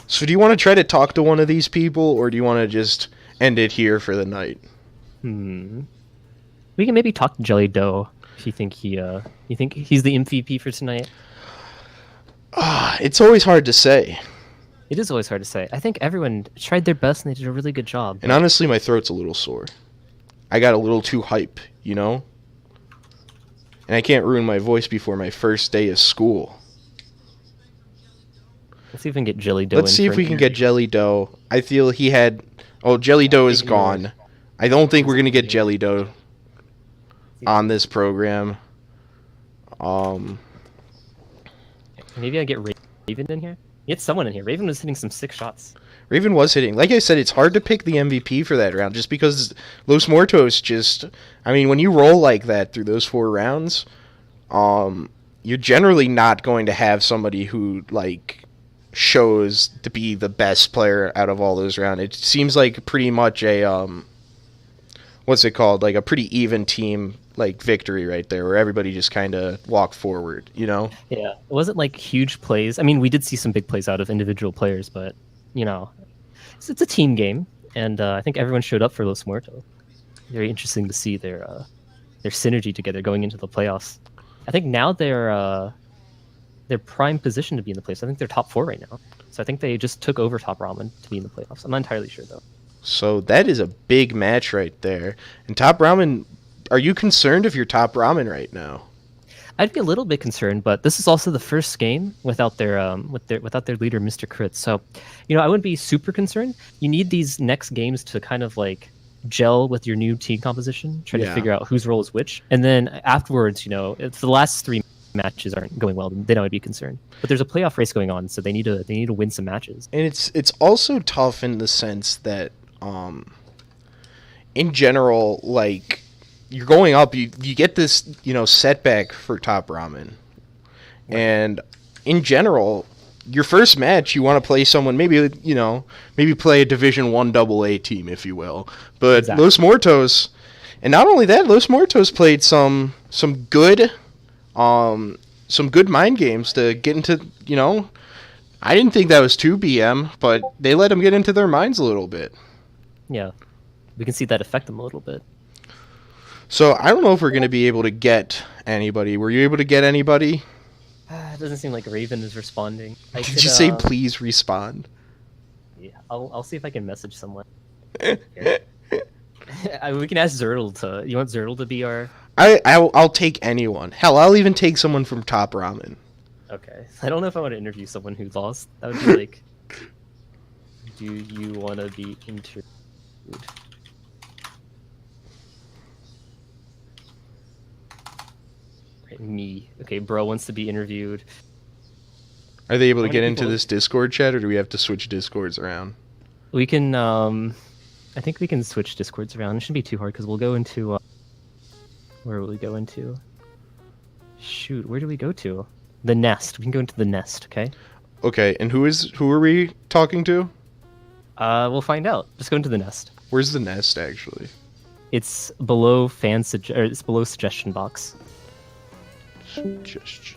So do you want to try to talk to one of these people, or do you want to just end it here for the night? We can maybe talk to Jelly Dough if you think you think he's the MVP for tonight. It's always hard to say. It is always hard to say. I think everyone tried their best and they did a really good job. And honestly, my throat's a little sore. I got a little too hype, you know? And I can't ruin my voice before my first day of school. Let's see if we can get Jelly Dough. Let's see if we can get Jelly Dough. I feel he had... Oh, Jelly Dough is gone. I don't think we're going to get Jelly Dough on this program. Maybe I get Raven in here? Get someone in here. Raven was hitting some sick shots. Raven was hitting. Like I said, it's hard to pick the MVP for that round just because Los Muertos just... I mean, when you roll like that through those 4 rounds, you're generally not going to have somebody who, like, shows to be the best player out of all those rounds. It seems like pretty much a... what's it called? Like a pretty even team, like, victory right there, where everybody just kind of walked forward, you know? Yeah. It wasn't, like, huge plays. I mean, we did see some big plays out of individual players, but... You know, it's a team game, and I think everyone showed up for Los Muertos. Very interesting to see their synergy together going into the playoffs. I think now they're prime position to be in the playoffs. I think they're top 4 right now, so I think they just took over Top Ramen to be in the playoffs. I'm not entirely sure though. So that is a big match right there. And Top Ramen, are you concerned if you're Top Ramen right now? I'd be a little bit concerned, but this is also the first game without their without their leader, Mr. Crit. So, you know, I wouldn't be super concerned. You need these next games to kind of like gel with your new team composition, try to figure out whose role is which, and then afterwards, you know, if the last 3 matches aren't going well, then I would be concerned. But there's a playoff race going on, so they need to win some matches. And it's also tough in the sense that, in general, like. You're going up, you get this, you know, setback for Top Ramen. And in general, your first match, you want to play someone, maybe, you know, maybe play a Division 1 AA team, if you will. But exactly. Los Muertos, and not only that, Los Muertos played some good mind games to get into, you know, I didn't think that was 2 BM, but they let them get into their minds a little bit. Yeah, we can see that affect them a little bit. So, I don't know if we're going to be able to get anybody. Were you able to get anybody? It doesn't seem like Raven is responding. Did you say please respond? Yeah, I'll see if I can message someone. We can ask Zertle to... You want Zertle to be our... I'll take anyone. Hell, I'll even take someone from Top Ramen. Okay. I don't know if I want to interview someone who lost. That would be like... Do you want to be interviewed? Me. Okay, bro wants to be interviewed. Are they able to get into this Discord chat, or do we have to switch Discords around? We can, I think we can switch Discords around. It shouldn't be too hard, because we'll go into, where will we go into? Shoot, where do we go to? The nest. We can go into the nest, okay? Okay, and who are we talking to? We'll find out. Just go into the nest. Where's the nest, actually? It's below it's below suggestion box. Suggestion.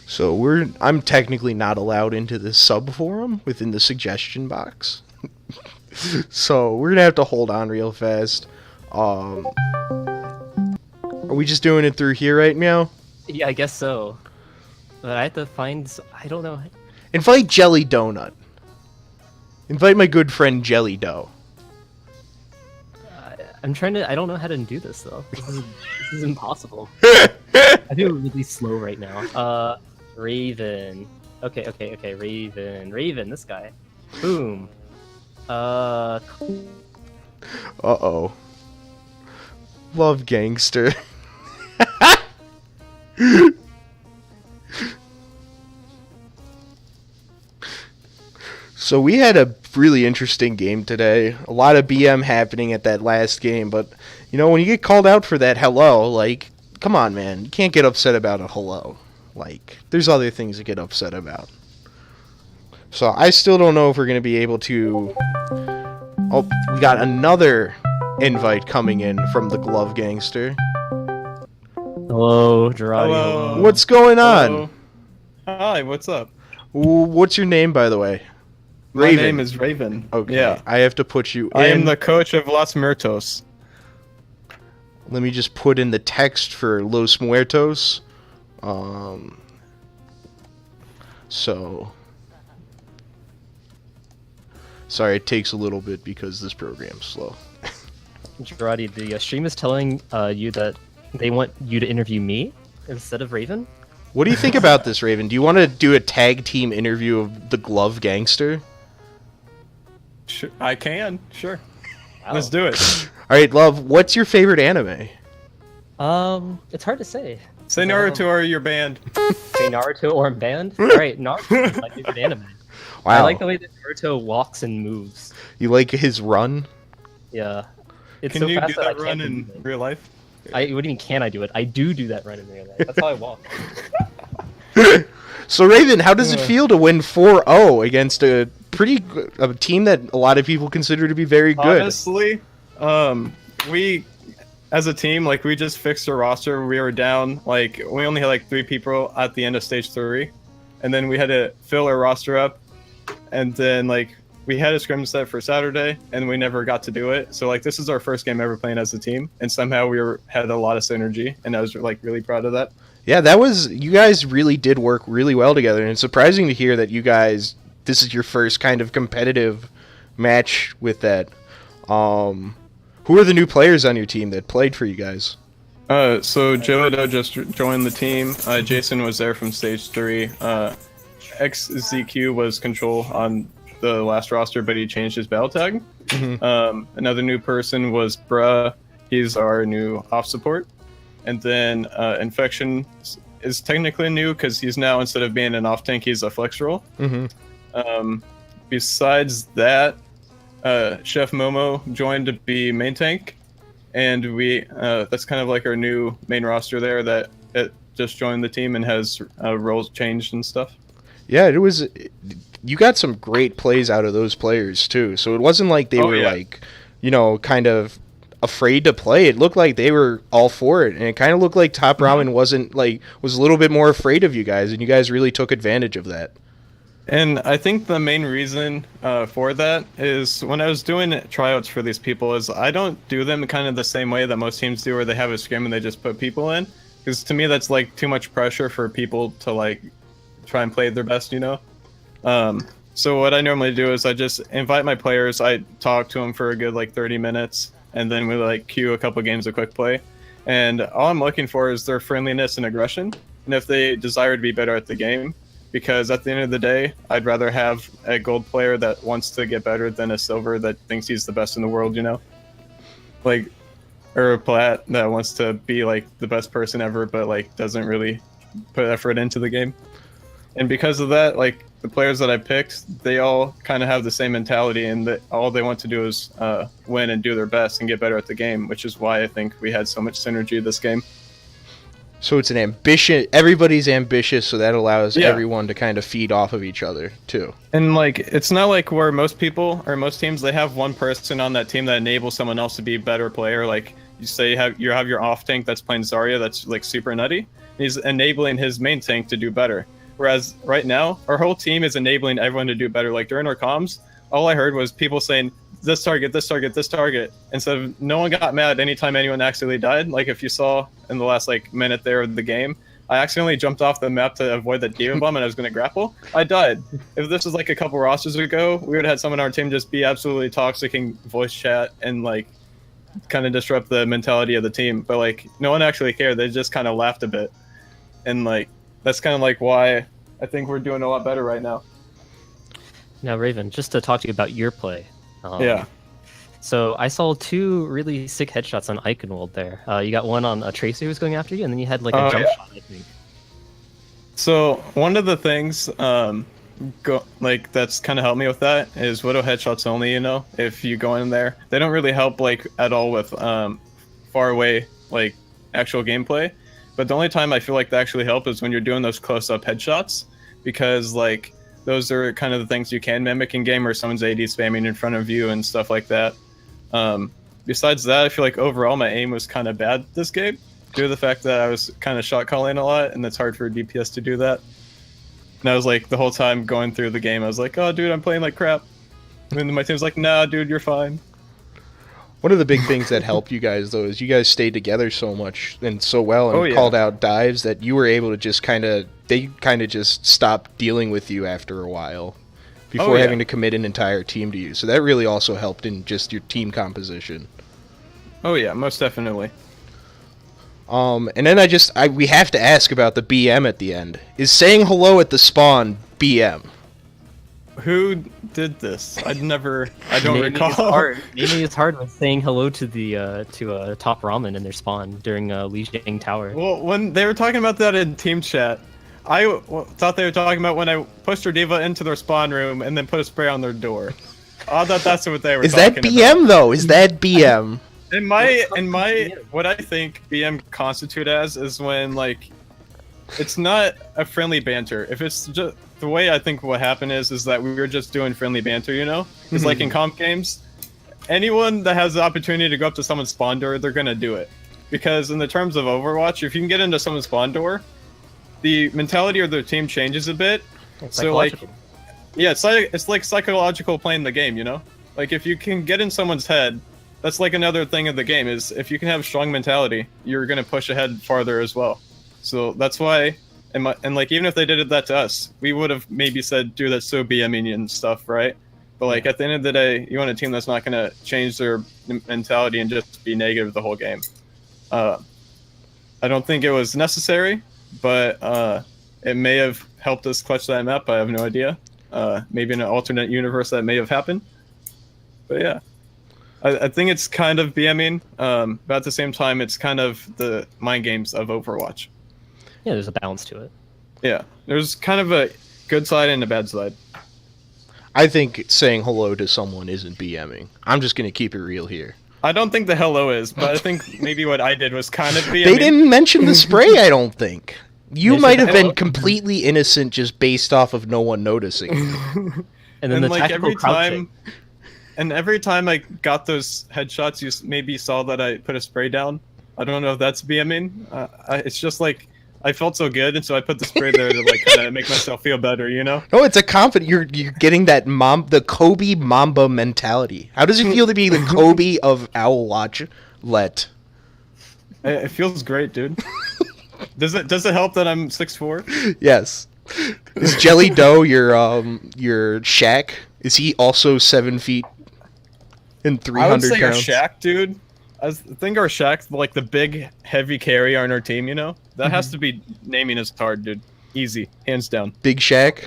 So I'm technically not allowed into the sub forum within the suggestion box. So we're gonna have to hold on real fast. Are we just doing it through here right now? Yeah, I guess so. But I have to find... I don't know. Invite Jelly Donut. Invite my good friend Jelly Dough. I'm trying to... I don't know how to do this, though. This is impossible. I feel really slow right now. Raven. Okay. Raven, this guy. Boom. Uh-oh. LuvGangster. So we had a really interesting game today. A lot of BM happening at that last game, but you know, when you get called out for that hello, like, come on, man. You can't get upset about a hello. Like, there's other things to get upset about. So I still don't know if we're going to be able to... Oh, we got another invite coming in from the LuvGangster. Hello, Jarate. Hello. What's going on? Hello. Hi, what's up? What's your name, by the way? My name is Raven. Okay. Yeah. I have to put you in. I am the coach of Los Muertos. Let me just put in the text for Los Muertos. So. Sorry, it takes a little bit because this program's slow. Jarate, the stream is telling you that they want you to interview me instead of Raven. What do you think about this, Raven? Do you want to do a tag team interview of the LuvGangster? Sure, I can. Sure. Wow. Let's do it. All right, Love. What's your favorite anime? It's hard to say. Say Naruto or your band. Say Naruto or band. All right, Naruto is my favorite anime. Wow. I like the way that Naruto walks and moves. You like his run? Yeah. It's Can so you fast do that I that run can't in believe it. real life? What do you mean, can I do it? I do that run in real life. That's how I walk. So, Raven, how does it feel to win 4-0 against a team that a lot of people consider to be very good? Honestly, we, as a team, like, we just fixed our roster. We were down, like, we only had, like, 3 people at the end of Stage 3. And then we had to fill our roster up. And then, like, we had a scrim set for Saturday, and we never got to do it. So, like, this is our first game ever playing as a team. And somehow had a lot of synergy. And I was, like, really proud of that. Yeah, you guys really did work really well together. And it's surprising to hear that you guys, this is your first kind of competitive match with that. Who are the new players on your team that played for you guys? So Jodo just joined the team. Jason was there from Stage 3. XZQ was Control on the last roster, but he changed his battle tag. Mm-hmm. Another new person was Bruh. He's our new off support. And then Infection is technically new because he's now, instead of being an off tank, he's a flex roll. Mm-hmm. Besides that, Chef Momo joined to be main tank. And we that's kind of like our new main roster there that it just joined the team and has roles changed and stuff. Yeah, you got some great plays out of those players too. So it wasn't like they were like, kind of afraid to play. It looked like they were all for it, and it kind of looked like Top Ramen was a little bit more afraid of you guys, and you guys really took advantage of that. And I think the main reason for that is when I was doing tryouts for these people is I don't do them kind of the same way that most teams do, where they have a scrim and they just put people in, because to me that's like too much pressure for people to like try and play their best, So what I normally do is I just invite my players, I talk to them for a good like 30 minutes, and then we like queue a couple games of quick play. And all I'm looking for is their friendliness and aggression, and if they desire to be better at the game. Because at the end of the day, I'd rather have a gold player that wants to get better than a silver that thinks he's the best in the world, Like, or a plat that wants to be like the best person ever, but like doesn't really put effort into the game. And because of that, like the players that I picked, they all kind of have the same mentality, and that all they want to do is win and do their best and get better at the game, which is why I think we had so much synergy this game. So it's an ambition. Everybody's ambitious, so that allows everyone to kind of feed off of each other too. And like, it's not like where most people or most teams, they have one person on that team that enables someone else to be a better player. Like you say, you have your off tank that's playing Zarya, that's like super nutty. He's enabling his main tank to do better. Whereas right now, our whole team is enabling everyone to do better. Like during our comms, all I heard was people saying, this target, this target, this target. And so no one got mad anytime anyone accidentally died. Like if you saw in the last like minute there of the game, I accidentally jumped off the map to avoid the demon bomb and I was going to grapple. I died. If this was like a couple rosters ago, we would have had someone on our team just be absolutely toxic and voice chat and like kind of disrupt the mentality of the team. But like no one actually cared. They just kind of laughed a bit. And like that's kind of like why I think we're doing a lot better right now. Now, Raven, just to talk to you about your play. Yeah. So I saw 2 really sick headshots on Eichenwalde there. You got one on a Tracer who was going after you, and then you had like a jump shot, I think. So one of the things that's kind of helped me with that is Widow headshots only, if you go in there. They don't really help like at all with far away like actual gameplay. But the only time I feel like they actually help is when you're doing those close-up headshots, because like those are kind of the things you can mimic in game, where someone's AD spamming in front of you and stuff like that. Besides that, I feel like overall my aim was kind of bad this game, due to the fact that I was kind of shot calling a lot, and it's hard for a DPS to do that. And I was like, the whole time going through the game, I was like, oh, dude, I'm playing like crap. And then my team's like, nah, dude, you're fine. One of the big things that helped you guys, though, is you guys stayed together so much and so well and Oh, yeah. called out dives that you were able to just they kind of just stopped dealing with you after a while before yeah. having to commit an entire team to you. So that really also helped in just your team composition. Oh yeah, most definitely. And then we have to ask about the BM at the end. Is saying hello at the spawn BM? Who did this? I don't Maybe recall. It's hard. Maybe it's hard when saying hello to the top ramen in their spawn during Lijiang Tower. Well, when they were talking about that in team chat, I thought they were talking about when I pushed their diva into their spawn room and then put a spray on their door. I thought that's what they were Is talking that BM about. though? Is that BM? In my what I think BM constitute as is when like it's not a friendly banter. If it's just the way I think what happened is that we were just doing friendly banter, you know? Because like in comp games, anyone that has the opportunity to go up to someone's spawn door, they're gonna do it. Because in the terms of Overwatch, if you can get into someone's spawn door, the mentality of their team changes a bit. So like, yeah, it's like psychological playing the game, you know? Like if you can get in someone's head, that's like another thing of the game is if you can have strong mentality, you're gonna push ahead farther as well. So that's why, and like even if they did that to us, we would have maybe said, "Dude, that's so BMing and stuff," right? But like at the end of the day, you want a team that's not gonna change their mentality and just be negative the whole game. I don't think it was necessary, but it may have helped us clutch that map. I have no idea. Maybe in an alternate universe that may have happened. But yeah. I think it's kind of BMing, but at the same time, it's kind of the mind games of Overwatch. Yeah, there's a balance to it. Yeah, there's kind of a good side and a bad side. I think saying hello to someone isn't BMing. I'm just gonna keep it real here. I don't think the hello is, but I think maybe what I did was kind of BMing. They didn't mention the spray, I don't think. You They might said have been hello. completely innocent just based off of no one noticing. And then the like tactical crouching. every time I got those headshots, you maybe saw that I put a spray down. I don't know if that's BMing. It's just like I felt so good, and so I put the spray there to like kind of make myself feel better, you know? No, it's a confident. You're getting that the Kobe Mamba mentality. How does it feel to be the Kobe of Owlet? It feels great, dude. Does it help that I'm 6'4"? Yes. Is Jelly Doe your Shaq? Is he also 7 feet and 300 I would say pounds? our Shaq, dude. I think our Shaq's like the big heavy carry on our team, you know? That has to be naming us hard, dude. Easy, hands down. Big Shaq.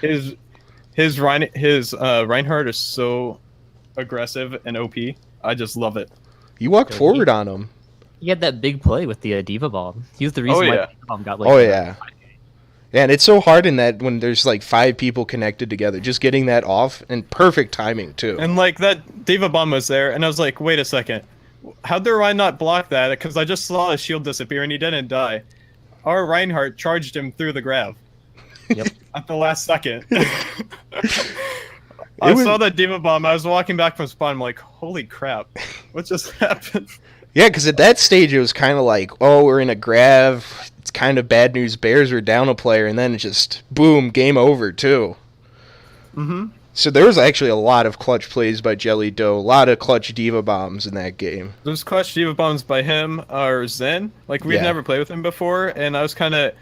His Reinhardt is so aggressive and OP. I just love it. You walked forward on him. He had that big play with the Diva Bomb. He was the reason Oh, why yeah. Diva Bomb got like. Oh yeah. Yeah, and it's so hard in that when there's like 5 people connected together, just getting that off and perfect timing too. And like that Diva Bomb was there, and I was like, wait a second. How did I not block that? Because I just saw his shield disappear and he didn't die. Our Reinhardt charged him through the grav. Yep. At the last second. I saw that Diva Bomb. I was walking back from spawn. I'm like, holy crap. What just happened? Yeah, because at that stage it was kind of like, oh, we're in a grav. It's kind of bad news. Bears are down a player, and then it just boom, game over too. Mm-hmm. So there was actually a lot of clutch plays by Jelly Doe, a lot of clutch Diva bombs in that game. Those clutch Diva Bombs by him or Zen. Like we'd Yeah. never played with him before, and I was kind of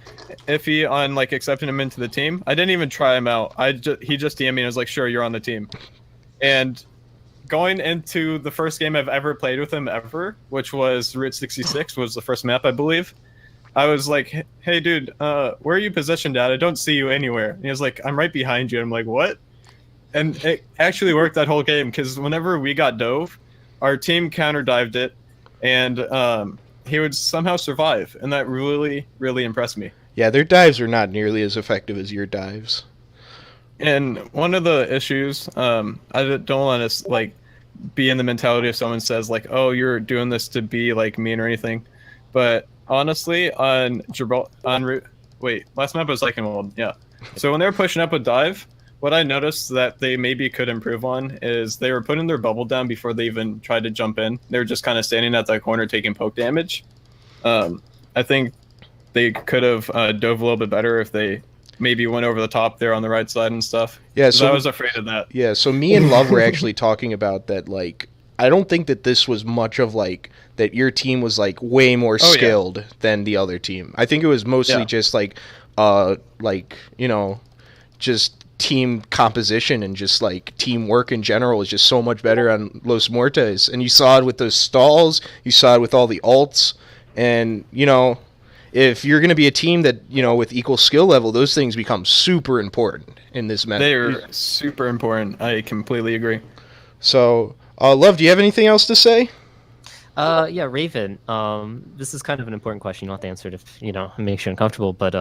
iffy on like accepting him into the team. I didn't even try him out. He just DM'd me and I was like, sure, you're on the team. And going into the first game I've ever played with him ever, which was Route 66, was the first map I believe. I was like, hey dude, where are you positioned at? I don't see you anywhere. And he was like, I'm right behind you. I'm like, what? And it actually worked that whole game because whenever we got dove, our team counter dived it, and he would somehow survive, and that really, really impressed me. Yeah, their dives are not nearly as effective as your dives. And one of the issues, I don't want to like be in the mentality if someone says like, "Oh, you're doing this to be like mean or anything," but honestly, on route, wait, last map was Eichenwalde, yeah. So when they were pushing up a dive, what I noticed that they maybe could improve on is they were putting their bubble down before they even tried to jump in. They were just kind of standing at that corner taking poke damage. I think they could have dove a little bit better if they maybe went over the top there on the right side and stuff. Yeah, 'Cause so I was afraid of that. Yeah, so me and Love were actually talking about that. Like, I don't think that this was much of like that. Your team was like way more Oh, yeah. skilled than the other team. I think it was mostly Yeah. just like just team composition and just like teamwork in general is just so much better on Los Muertos. And you saw it with those stalls. You saw it with all the ults, and if you're going to be a team that, with equal skill level, those things become super important in this meta. They're super important. I completely agree. So, Love, do you have anything else to say? Yeah, Raven. This is kind of an important question. You don't have to answer it if it makes you uncomfortable. But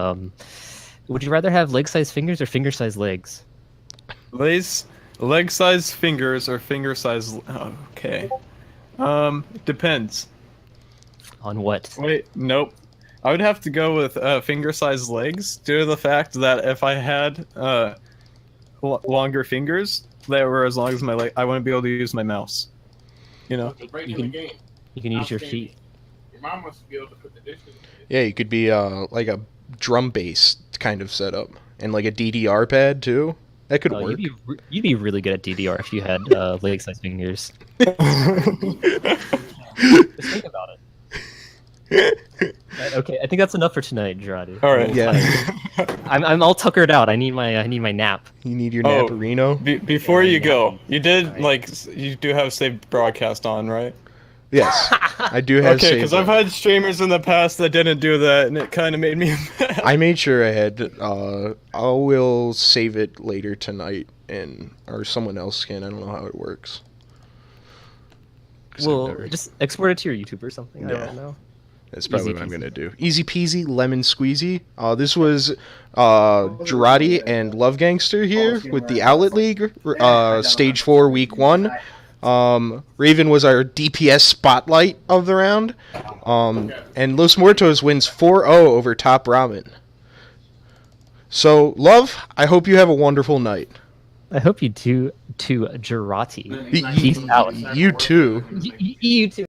would you rather have leg-sized fingers or finger-sized legs? Leg size fingers or finger size. Okay. Depends. On what? Wait, nope. I would have to go with finger-sized legs due to the fact that if I had longer fingers that were as long as my leg, I wouldn't be able to use my mouse. You can use your feet. Your mom must be able to put the dishes in. Yeah, you could be like a drum bass kind of setup and like a DDR pad too. That could work. You'd be really good at DDR if you had leg-sized fingers. Just think about it. Okay, I think that's enough for tonight, Jarate. All right. Yeah. I'm all tuckered out. I need my nap. You need your Oh. naparino. Before you go, you did you do have saved broadcast on, right? Yes, I do have. Okay, because I've had streamers in the past that didn't do that, and it kind of made me mad. I made sure I had. I will save it later tonight, or someone else can. I don't know how it works. 'Cause I've Well, never- just export it to your YouTube or something. I Yeah. don't know. That's probably Easy what I'm peasy. gonna do. Easy peasy, lemon squeezy. This was Jarate and LuvGangster here with the Owlet League, Stage 4, Week 1. Raven was our DPS spotlight of the round. And Los Muertos wins 4-0 over Top Ramen. So, Love, I hope you have a wonderful night. I hope you do too, Jarate. Peace out. You too. You too.